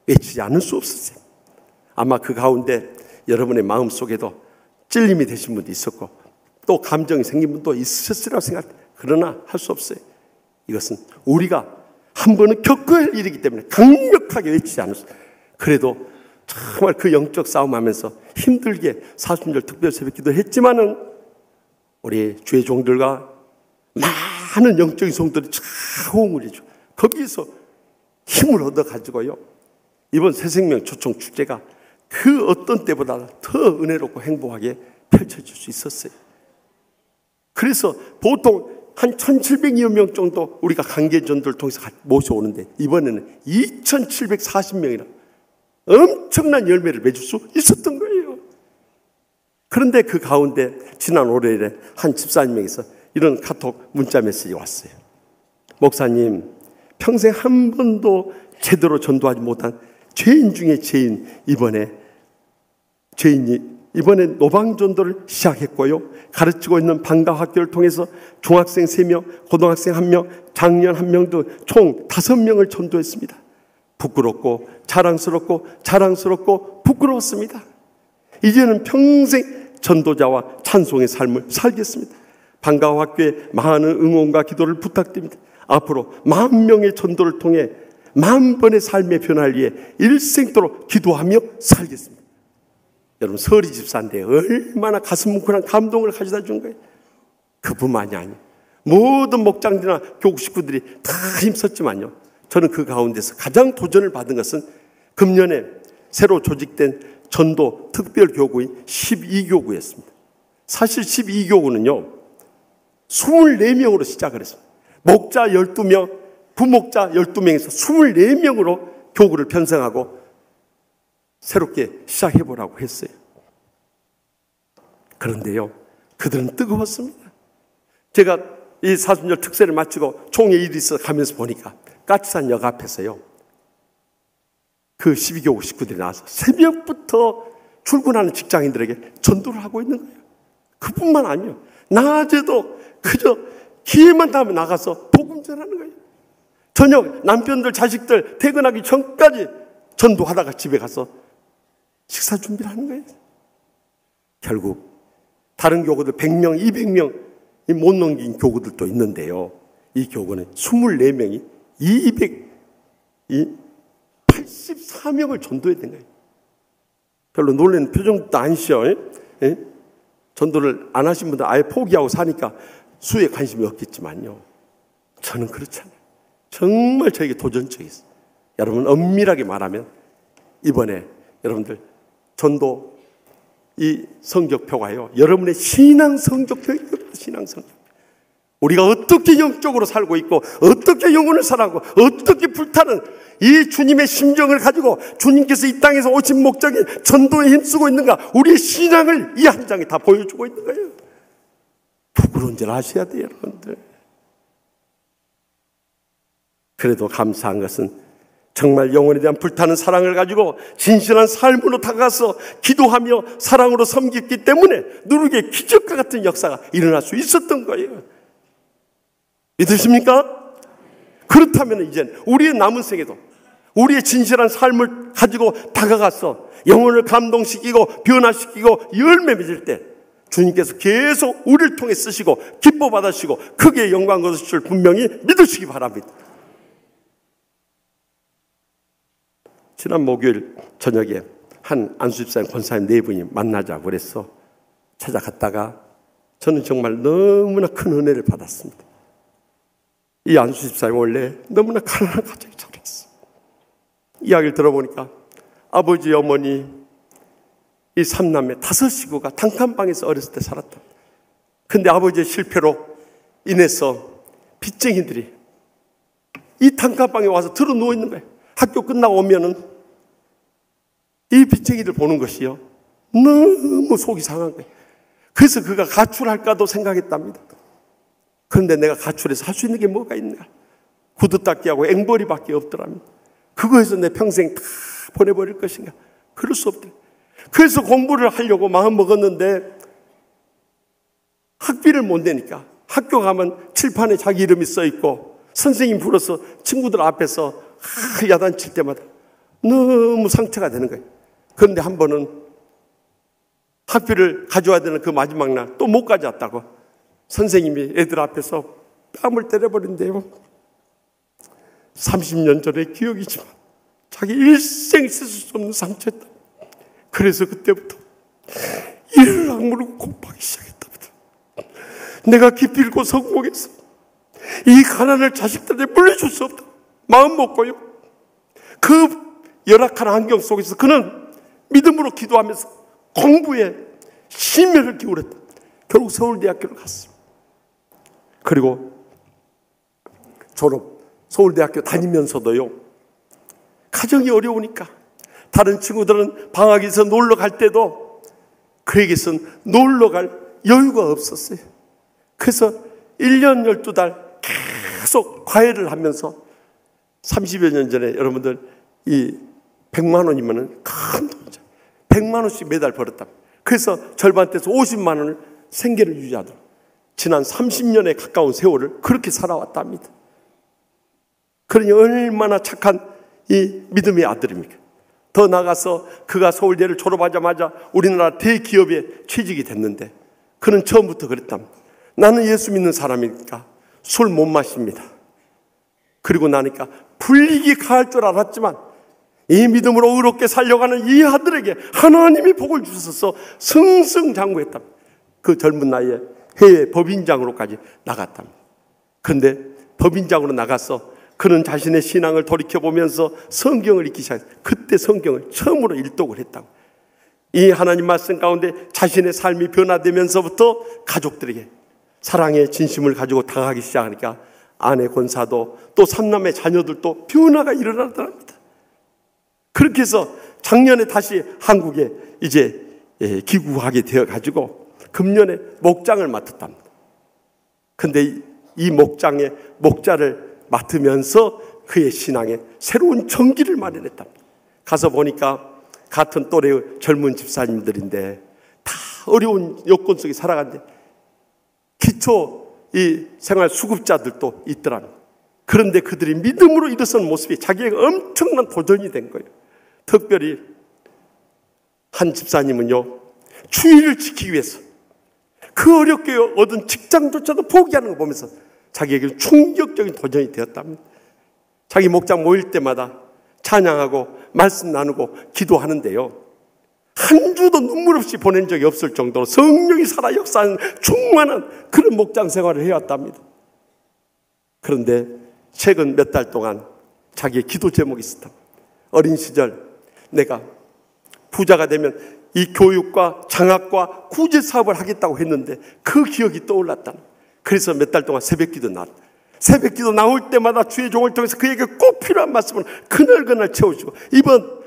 외치지 않을 수 없었어요. 아마 그 가운데 여러분의 마음속에도 찔림이 되신 분도 있었고 또 감정이 생긴 분도 있으셨으리라고 생각해요. 그러나 할 수 없어요. 이것은 우리가 한 번은 겪어야 할 일이기 때문에 강력하게 외치지 않을 수 없어요. 그래도 정말 그 영적 싸움하면서 힘들게 사순절 특별 새벽 기도를 했지만은 우리 주의 종들과 많은 영적인 성들이 호응을 해줘. 거기서 힘을 얻어가지고요. 이번 새생명 초청 축제가 그 어떤 때보다 더 은혜롭고 행복하게 펼쳐질 수 있었어요. 그래서 보통 한 1,700여 명 정도 우리가 관계전도를 통해서 모셔오는데 이번에는 2,740명이나 엄청난 열매를 맺을 수 있었던 거예요. 그런데 그 가운데 지난 월요일에 한 집사님에게서 이런 카톡 문자 메시지가 왔어요. 목사님, 평생 한 번도 제대로 전도하지 못한 죄인 중에 죄인, 이번에 노방전도를 시작했고요. 가르치고 있는 방과학교를 통해서 중학생 3명, 고등학생 1명, 장년 1명 등 총 5명을 전도했습니다. 부끄럽고 자랑스럽고 부끄러웠습니다. 이제는 평생 전도자와 찬송의 삶을 살겠습니다. 방과학교에 많은 응원과 기도를 부탁드립니다. 앞으로 10,000명의 전도를 통해 10,000번의 삶의 변화를 위해 일생도록 기도하며 살겠습니다. 여러분, 서리 집사인데 얼마나 가슴 뭉클한 감동을 가져다 준 거예요. 그뿐만이 아니에요. 모든 목장들이나 교구 식구들이 다 힘썼지만요, 저는 그 가운데서 가장 도전을 받은 것은 금년에 새로 조직된 전도 특별교구인 12교구였습니다. 사실 12교구는요 24명으로 시작을 했습니다. 목자 12명, 부목자 12명에서 24명으로 교구를 편성하고 새롭게 시작해보라고 했어요. 그런데요, 그들은 뜨거웠습니다. 제가 이 사순절 특세를 마치고 총회 일이 있어 가면서 보니까 까치산 역 앞에서요, 그 12교구 식구들이 나와서 새벽부터 출근하는 직장인들에게 전도를 하고 있는 거예요. 그뿐만 아니에요. 낮에도 그저 기회만 닿으면 나가서 복음 전하는 거예요. 저녁 남편들, 자식들 퇴근하기 전까지 전도하다가 집에 가서 식사 준비를 하는 거예요. 결국 다른 교구들 100명, 200명 못 넘긴 교구들도 있는데요, 이 교구는 24명이 284명을 전도해야 된 거예요. 별로 놀라는 표정도 안 쉬어. 전도를 안 하신 분들 아예 포기하고 사니까 수에 관심이 없겠지만요, 저는 그렇지 않아요. 정말 저에게 도전적이었어요. 여러분, 엄밀하게 말하면 이번에 여러분들 전도 이 성적표가요, 여러분의 신앙 성적표입니다. 신앙 성적표. 우리가 어떻게 영적으로 살고 있고 어떻게 영혼을 살아가고 어떻게 불타는 이 주님의 심정을 가지고 주님께서 이 땅에서 오신 목적인 전도에 힘쓰고 있는가, 우리의 신앙을 이 한 장에 다 보여주고 있는 거예요. 부끄러운 줄 아셔야 돼요, 여러분들. 그래도 감사한 것은 정말 영혼에 대한 불타는 사랑을 가지고 진실한 삶으로 다가가서 기도하며 사랑으로 섬겼기 때문에 누르게 기적과 같은 역사가 일어날 수 있었던 거예요. 믿으십니까? 그렇다면 이제 우리의 남은 생에도 우리의 진실한 삶을 가지고 다가가서 영혼을 감동시키고 변화시키고 열매 맺을 때 주님께서 계속 우리를 통해 쓰시고 기뻐 받으시고 크게 영광 거두실 줄 분명히 믿으시기 바랍니다. 지난 목요일 저녁에 한 안수집사님 권사님 4분이 만나자고 그래서 찾아갔다가 저는 정말 너무나 큰 은혜를 받았습니다. 이 안수집사님 원래 너무나 가난한 가정에 자랐어요. 이야기를 들어보니까 아버지, 어머니, 이 3남매 5식구가 단칸방에서 어렸을 때 살았다. 근데 아버지의 실패로 인해서 빚쟁이들이 이 단칸방에 와서 들어 누워 있는 거예요. 학교 끝나고 오면은 이 빚쟁이들 보는 것이요, 너무 속이 상한 거예요. 그래서 그가 가출할까도 생각했답니다. 그런데 내가 가출해서 할 수 있는 게 뭐가 있나? 구두 닦기하고 앵벌이밖에 없더랍니다. 그거에서 내 평생 다 보내버릴 것인가? 그럴 수 없더라. 그래서 공부를 하려고 마음 먹었는데 학비를 못 내니까 학교 가면 칠판에 자기 이름이 써 있고 선생님 불어서 친구들 앞에서 야단칠 때마다 너무 상처가 되는 거예요. 그런데 한 번은 학비를 가져와야 되는 그 마지막 날 또 못 가져왔다고 선생님이 애들 앞에서 뺨을 때려버린대요. 30년 전의 기억이지만 자기 일생 있을 수 없는 상처였다. 그래서 그때부터 이를 악물고 공부하기 시작했답니다. 내가 기필코 성공해서 이 가난을 자식들한테 물려줄 수 없다. 마음 먹고요. 그 열악한 환경 속에서 그는 믿음으로 기도하면서 공부에 심혈을 기울였다. 결국 서울대학교를 갔습니다. 그리고 서울대학교 다니면서도요, 가정이 어려우니까 다른 친구들은 방학에서 놀러 갈 때도 그에게선 놀러 갈 여유가 없었어요. 그래서 1년 12달 계속 과외를 하면서 30여 년 전에 여러분들 이 100만 원이면 큰 돈이죠. 100만 원씩 매달 벌었다. 그래서 절반 떼서 50만 원을 생계를 유지하도록 지난 30년에 가까운 세월을 그렇게 살아왔답니다. 그러니 얼마나 착한 이 믿음의 아들입니까? 더 나아가서 그가 서울대를 졸업하자마자 우리나라 대기업에 취직이 됐는데 그는 처음부터 그랬답니다. 나는 예수 믿는 사람이니까 술 못 마십니다. 그리고 나니까 불이익이 가할 줄 알았지만 이 믿음으로 의롭게 살려가는 이 아들에게 하나님이 복을 주셔서 승승장구했답니다. 그 젊은 나이에 해외 법인장으로까지 나갔답니다. 그런데 법인장으로 나가서 그는 자신의 신앙을 돌이켜보면서 성경을 읽기 시작했어요. 그때 성경을 처음으로 일독을 했다고. 이 하나님 말씀 가운데 자신의 삶이 변화되면서부터 가족들에게 사랑의 진심을 가지고 다가가기 시작하니까 아내 권사도 또 삼남의 자녀들도 변화가 일어나더랍니다. 그렇게 해서 작년에 다시 한국에 이제 귀국하게 되어가지고 금년에 목장을 맡았답니다. 근데 이 목장의 목자를 맡으면서 그의 신앙에 새로운 전기를 마련했답니다. 가서 보니까 같은 또래의 젊은 집사님들인데 다 어려운 여건 속에 살아가는데 기초 이 생활 수급자들도 있더랍니다. 그런데 그들이 믿음으로 일어선 모습이 자기에게 엄청난 도전이 된 거예요. 특별히 한 집사님은요, 주의를 지키기 위해서 그 어렵게 얻은 직장조차도 포기하는 거 보면서 자기에게 충격적인 도전이 되었답니다. 자기 목장 모일 때마다 찬양하고 말씀 나누고 기도하는데요, 한 주도 눈물 없이 보낸 적이 없을 정도로 성령이 살아 역사하는 충만한 그런 목장 생활을 해왔답니다. 그런데 최근 몇 달 동안 자기의 기도 제목이 있었다. 어린 시절 내가 부자가 되면 이 교육과 장학과 구제 사업을 하겠다고 했는데 그 기억이 떠올랐다. 그래서 몇 달 동안 새벽기도 나왔다. 새벽기도 나올 때마다 주의 종을 통해서 그에게 꼭 필요한 말씀을 그날그날 채워주고 이번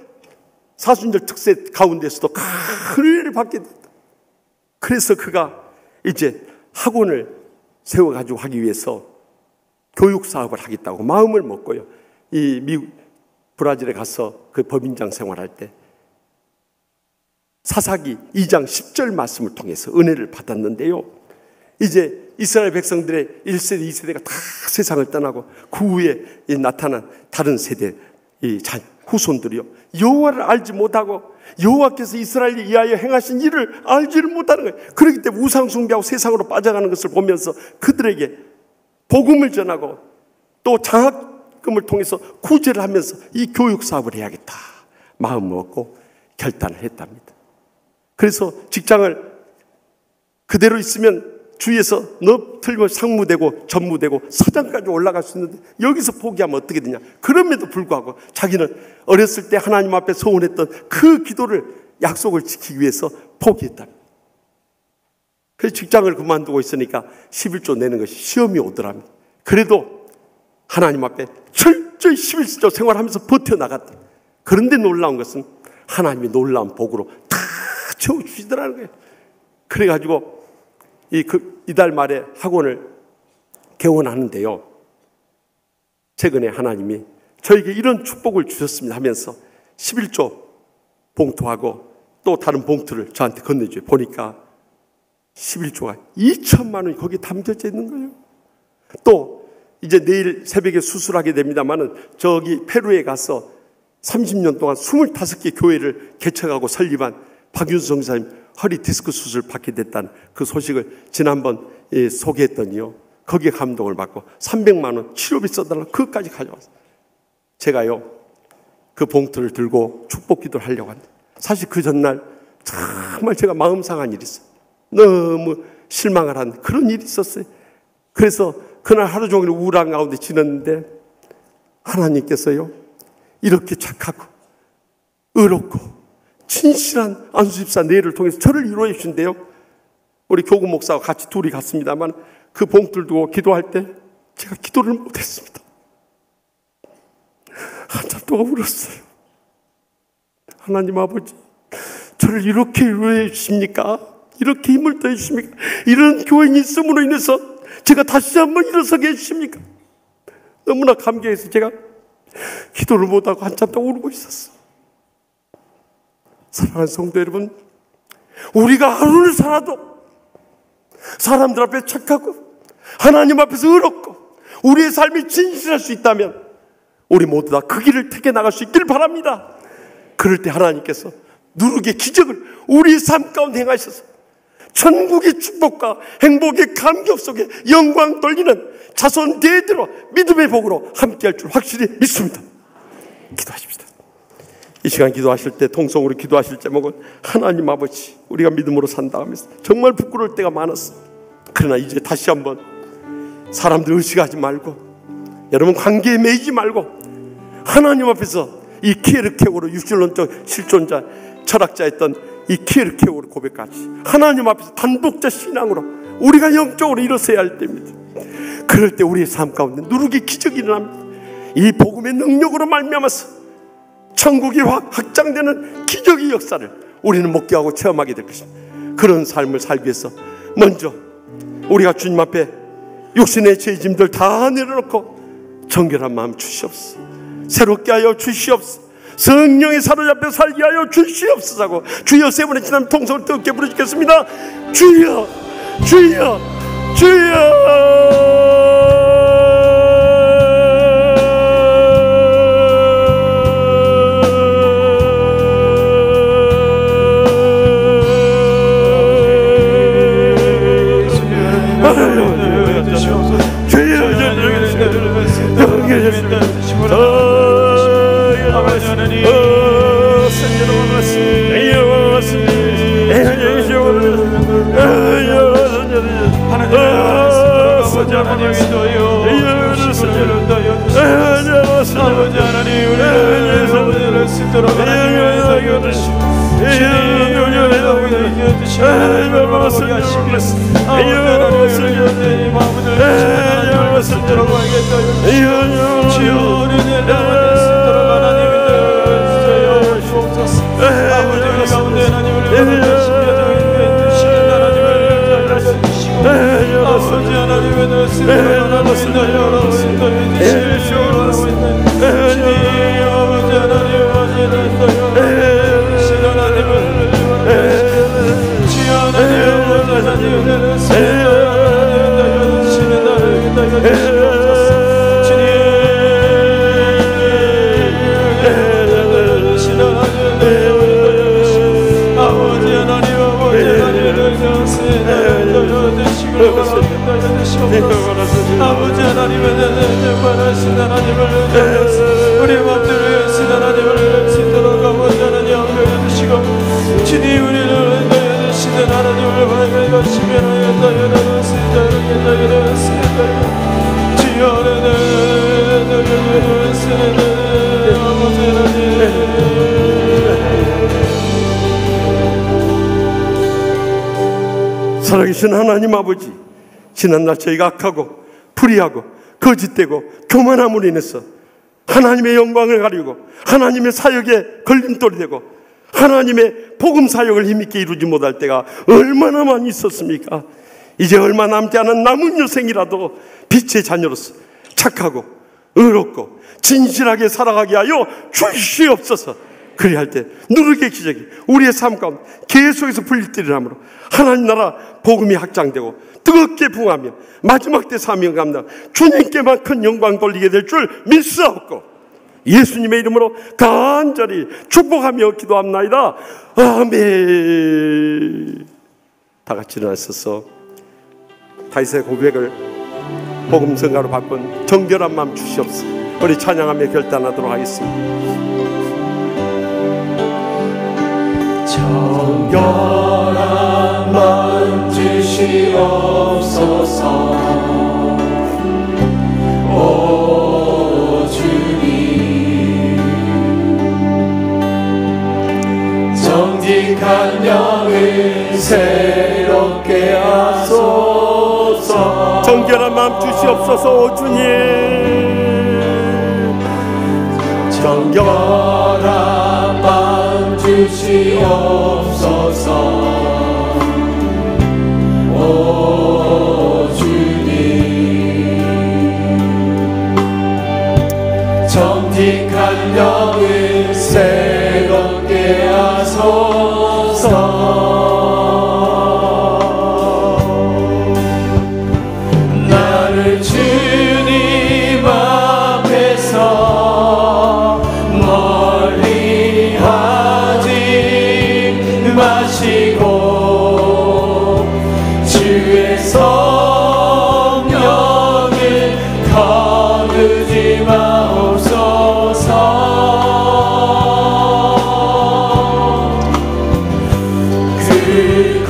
사순절 특세 가운데서도 큰 은혜를 받게 됐다. 그래서 그가 이제 학원을 세워가지고 하기 위해서 교육 사업을 하겠다고 마음을 먹고요, 이 미국 브라질에 가서 그 법인장 생활할 때 사사기 2장 10절 말씀을 통해서 은혜를 받았는데요, 이제 이스라엘 백성들의 1세대 2세대가 다 세상을 떠나고 그 후에 나타난 다른 세대 이 후손들이요, 여호와를 알지 못하고 여호와께서 이스라엘을 위하여 행하신 일을 알지를 못하는 거예요. 그렇기 때문에 우상 숭배하고 세상으로 빠져가는 것을 보면서 그들에게 복음을 전하고 또 장학금을 통해서 구제를 하면서 이 교육 사업을 해야겠다 마음 먹고 결단을 했답니다. 그래서 직장을 그대로 있으면 주위에서 너 틀면 상무되고 전무되고 사장까지 올라갈 수 있는데 여기서 포기하면 어떻게 되냐. 그럼에도 불구하고 자기는 어렸을 때 하나님 앞에 소원했던 그 기도를 약속을 지키기 위해서 포기했답니다. 그래서 직장을 그만두고 있으니까 11조 내는 것이 시험이 오더랍니다. 그래도 하나님 앞에 철저히 11조 생활하면서 버텨나갔다. 그런데 놀라운 것은 하나님이 놀라운 복으로 다 채워주시더라는 거예요. 그래가지고 이달 말에 학원을 개원하는데요, 최근에 하나님이 저에게 이런 축복을 주셨습니다 하면서 11조 봉투하고 또 다른 봉투를 저한테 건네줘요. 보니까 11조가 2천만 원이 거기에 담겨져 있는 거예요. 또 이제 내일 새벽에 수술하게 됩니다만은 저기 페루에 가서 30년 동안 25개 교회를 개척하고 설립한 박윤성 사님 허리 디스크 수술 받게 됐다는 그 소식을 지난번 소개했더니요, 거기에 감동을 받고 300만 원 치료비 써달라고 그것까지 가져왔어요. 제가요 그 봉투를 들고 축복 기도를 하려고 합니다. 사실 그 전날 정말 제가 마음 상한 일이 있어요. 너무 실망을 한 그런 일이 있었어요. 그래서 그날 하루 종일 우울한 가운데 지냈는데 하나님께서요 이렇게 착하고 의롭고 진실한 안수집사 내를 통해서 저를 이루어 주신대요. 우리 교구 목사와 같이 둘이 갔습니다만 그 봉투를 두고 기도할 때 제가 기도를 못했습니다. 한참 동안 울었어요. 하나님 아버지, 저를 이렇게 이루어 주십니까? 이렇게 힘을 더해 주십니까? 이런 교인이 있음으로 인해서 제가 다시 한번 일어서게 해주십니까? 너무나 감개해서 제가 기도를 못하고 한참 동안 울고 있었어요. 사랑하는 성도 여러분, 우리가 하루를 살아도 사람들 앞에 착하고 하나님 앞에서 의롭고 우리의 삶이 진실할 수 있다면 우리 모두 다 그 길을 택해 나갈 수 있길 바랍니다. 그럴 때 하나님께서 누룩의 기적을 우리의 삶 가운데 행하셔서 천국의 축복과 행복의 감격 속에 영광 돌리는 자손 대대로 믿음의 복으로 함께할 줄 확실히 믿습니다. 기도하십시다. 이 시간 기도하실 때 통성으로 기도하실 제목은 하나님 아버지, 우리가 믿음으로 산다 하면서 정말 부끄러울 때가 많았어. 그러나 이제 다시 한번 사람들 의식하지 말고, 여러분 관계에 매이지 말고 하나님 앞에서 이 키에르케오로 육신론적 실존자 철학자였던 이 키에르케오로 고백까지 하나님 앞에서 단독자 신앙으로 우리가 영적으로 일어서야 할 때입니다. 그럴 때 우리의 삶 가운데 누룩의 기적이 일어납니다. 이 복음의 능력으로 말미암아서 천국이 확장되는 기적의 역사를 우리는 목격하고 체험하게 될 것입니다. 그런 삶을 살기 위해서 먼저 우리가 주님 앞에 육신의 죄짐들 다 내려놓고 정결한 마음 주시옵소서. 새롭게 하여 주시옵소서. 성령에 사로잡혀 살게 하여 주시옵소서. 주여 세 번의 지난 통성을 뜨겁게 부르시겠습니다. 주여, 주여, 주여. 아버지 하나님의 원하신 하나님을 우리 맘대로 하신 하나님을 신도록 아버지 하나님 함께해 주시고 주님 우리를 인도해 주시는 하나님을 밝게 하시며 인도해 주시다 주여 아버지 하나님 살아계신 하나님 아버지, 지난날 저희가 악하고 불의하고 거짓되고 교만함으로 인해서 하나님의 영광을 가리고 하나님의 사역에 걸림돌이 되고 하나님의 복음 사역을 힘있게 이루지 못할 때가 얼마나 많이 있었습니까? 이제 얼마 남지 않은 남은 여생이라도 빛의 자녀로서 착하고 의롭고 진실하게 살아가게 하여 주시옵소서. 그리할 때 누르게 기적이 우리의 삶 가운데 계속해서 불릴들이라므로 하나님 나라 복음이 확장되고 뜨겁게 부응하며 마지막 때 사명 감당 주님께만 큰 영광 돌리게 될 줄 믿사옵고 예수님의 이름으로 간절히 축복하며 기도합나이다. 아멘. 다 같이 일어나셔서 다윗의 고백을 복음성가로 바꾼 정결한 마음 주시옵소서. 우리 찬양하며 결단하도록 하겠습니다. 정결한 마음 주시옵소서. 오 주님, 정직한 영을 새롭게 하소서. 정결한 마음 주시옵소서. 오 주님, 정결한 마음 주시옵소서. 오 주님, 정직한 영을 새롭게 하소서. 나를 주님 앞에서 멀리 하지 마시고 주의 성령을 거두지 마옵소서. 그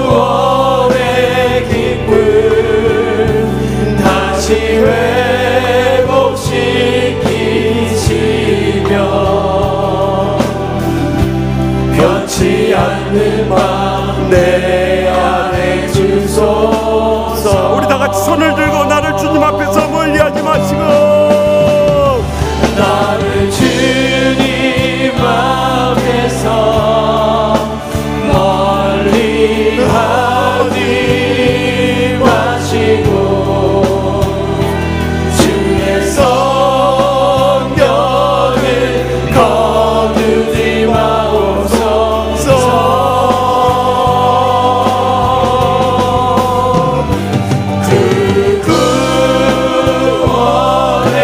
구원의 기쁨 다시 회복시키시며 변치 않는 마음 내 안에 주소서. 우리 다 같이 손을 들고 나를 주님 앞에서 멀리하지 마시고 나를 주님 앞에서 멀리 하지 마시고 주의 성령을 거두지 마옵소서. 그 구원의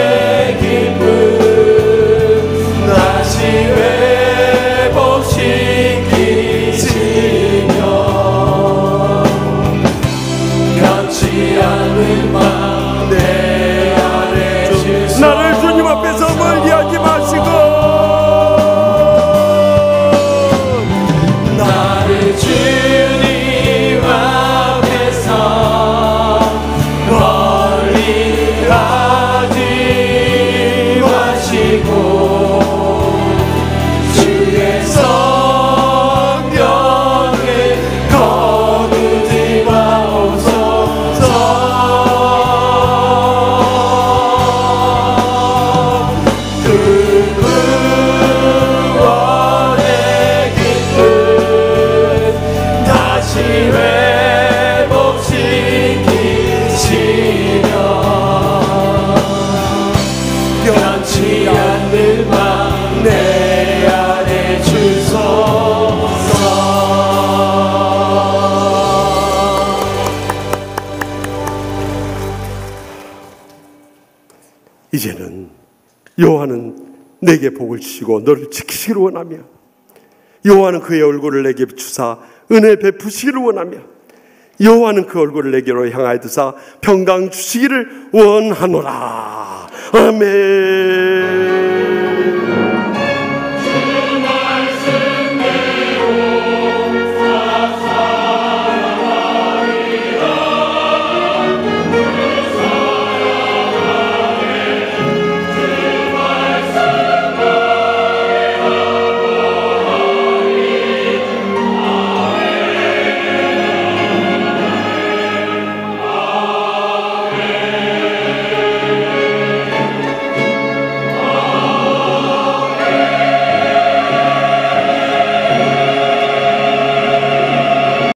기쁨 다시 회복시키시며 변치 않는 마음 내 안에 주소서. 나를 주님 앞에서 멀리하지 마시고 나를 주님 앞에서 멀리 하지 마시고 주의 성령을 거두지 마옵소서. 그 구원의 기쁨 다시 회복시키시며 변치 않는 마음 내 안에 주소서. 이제는 여호와는 내게 복을 주시고 너를 지키시기를 원하며 여호와는 그의 얼굴을 내게 비추사 은혜 베푸시기를 원하며 여호와는 그 얼굴을 내게로 향하여 드사 평강 주시기를 원하노라. 아멘.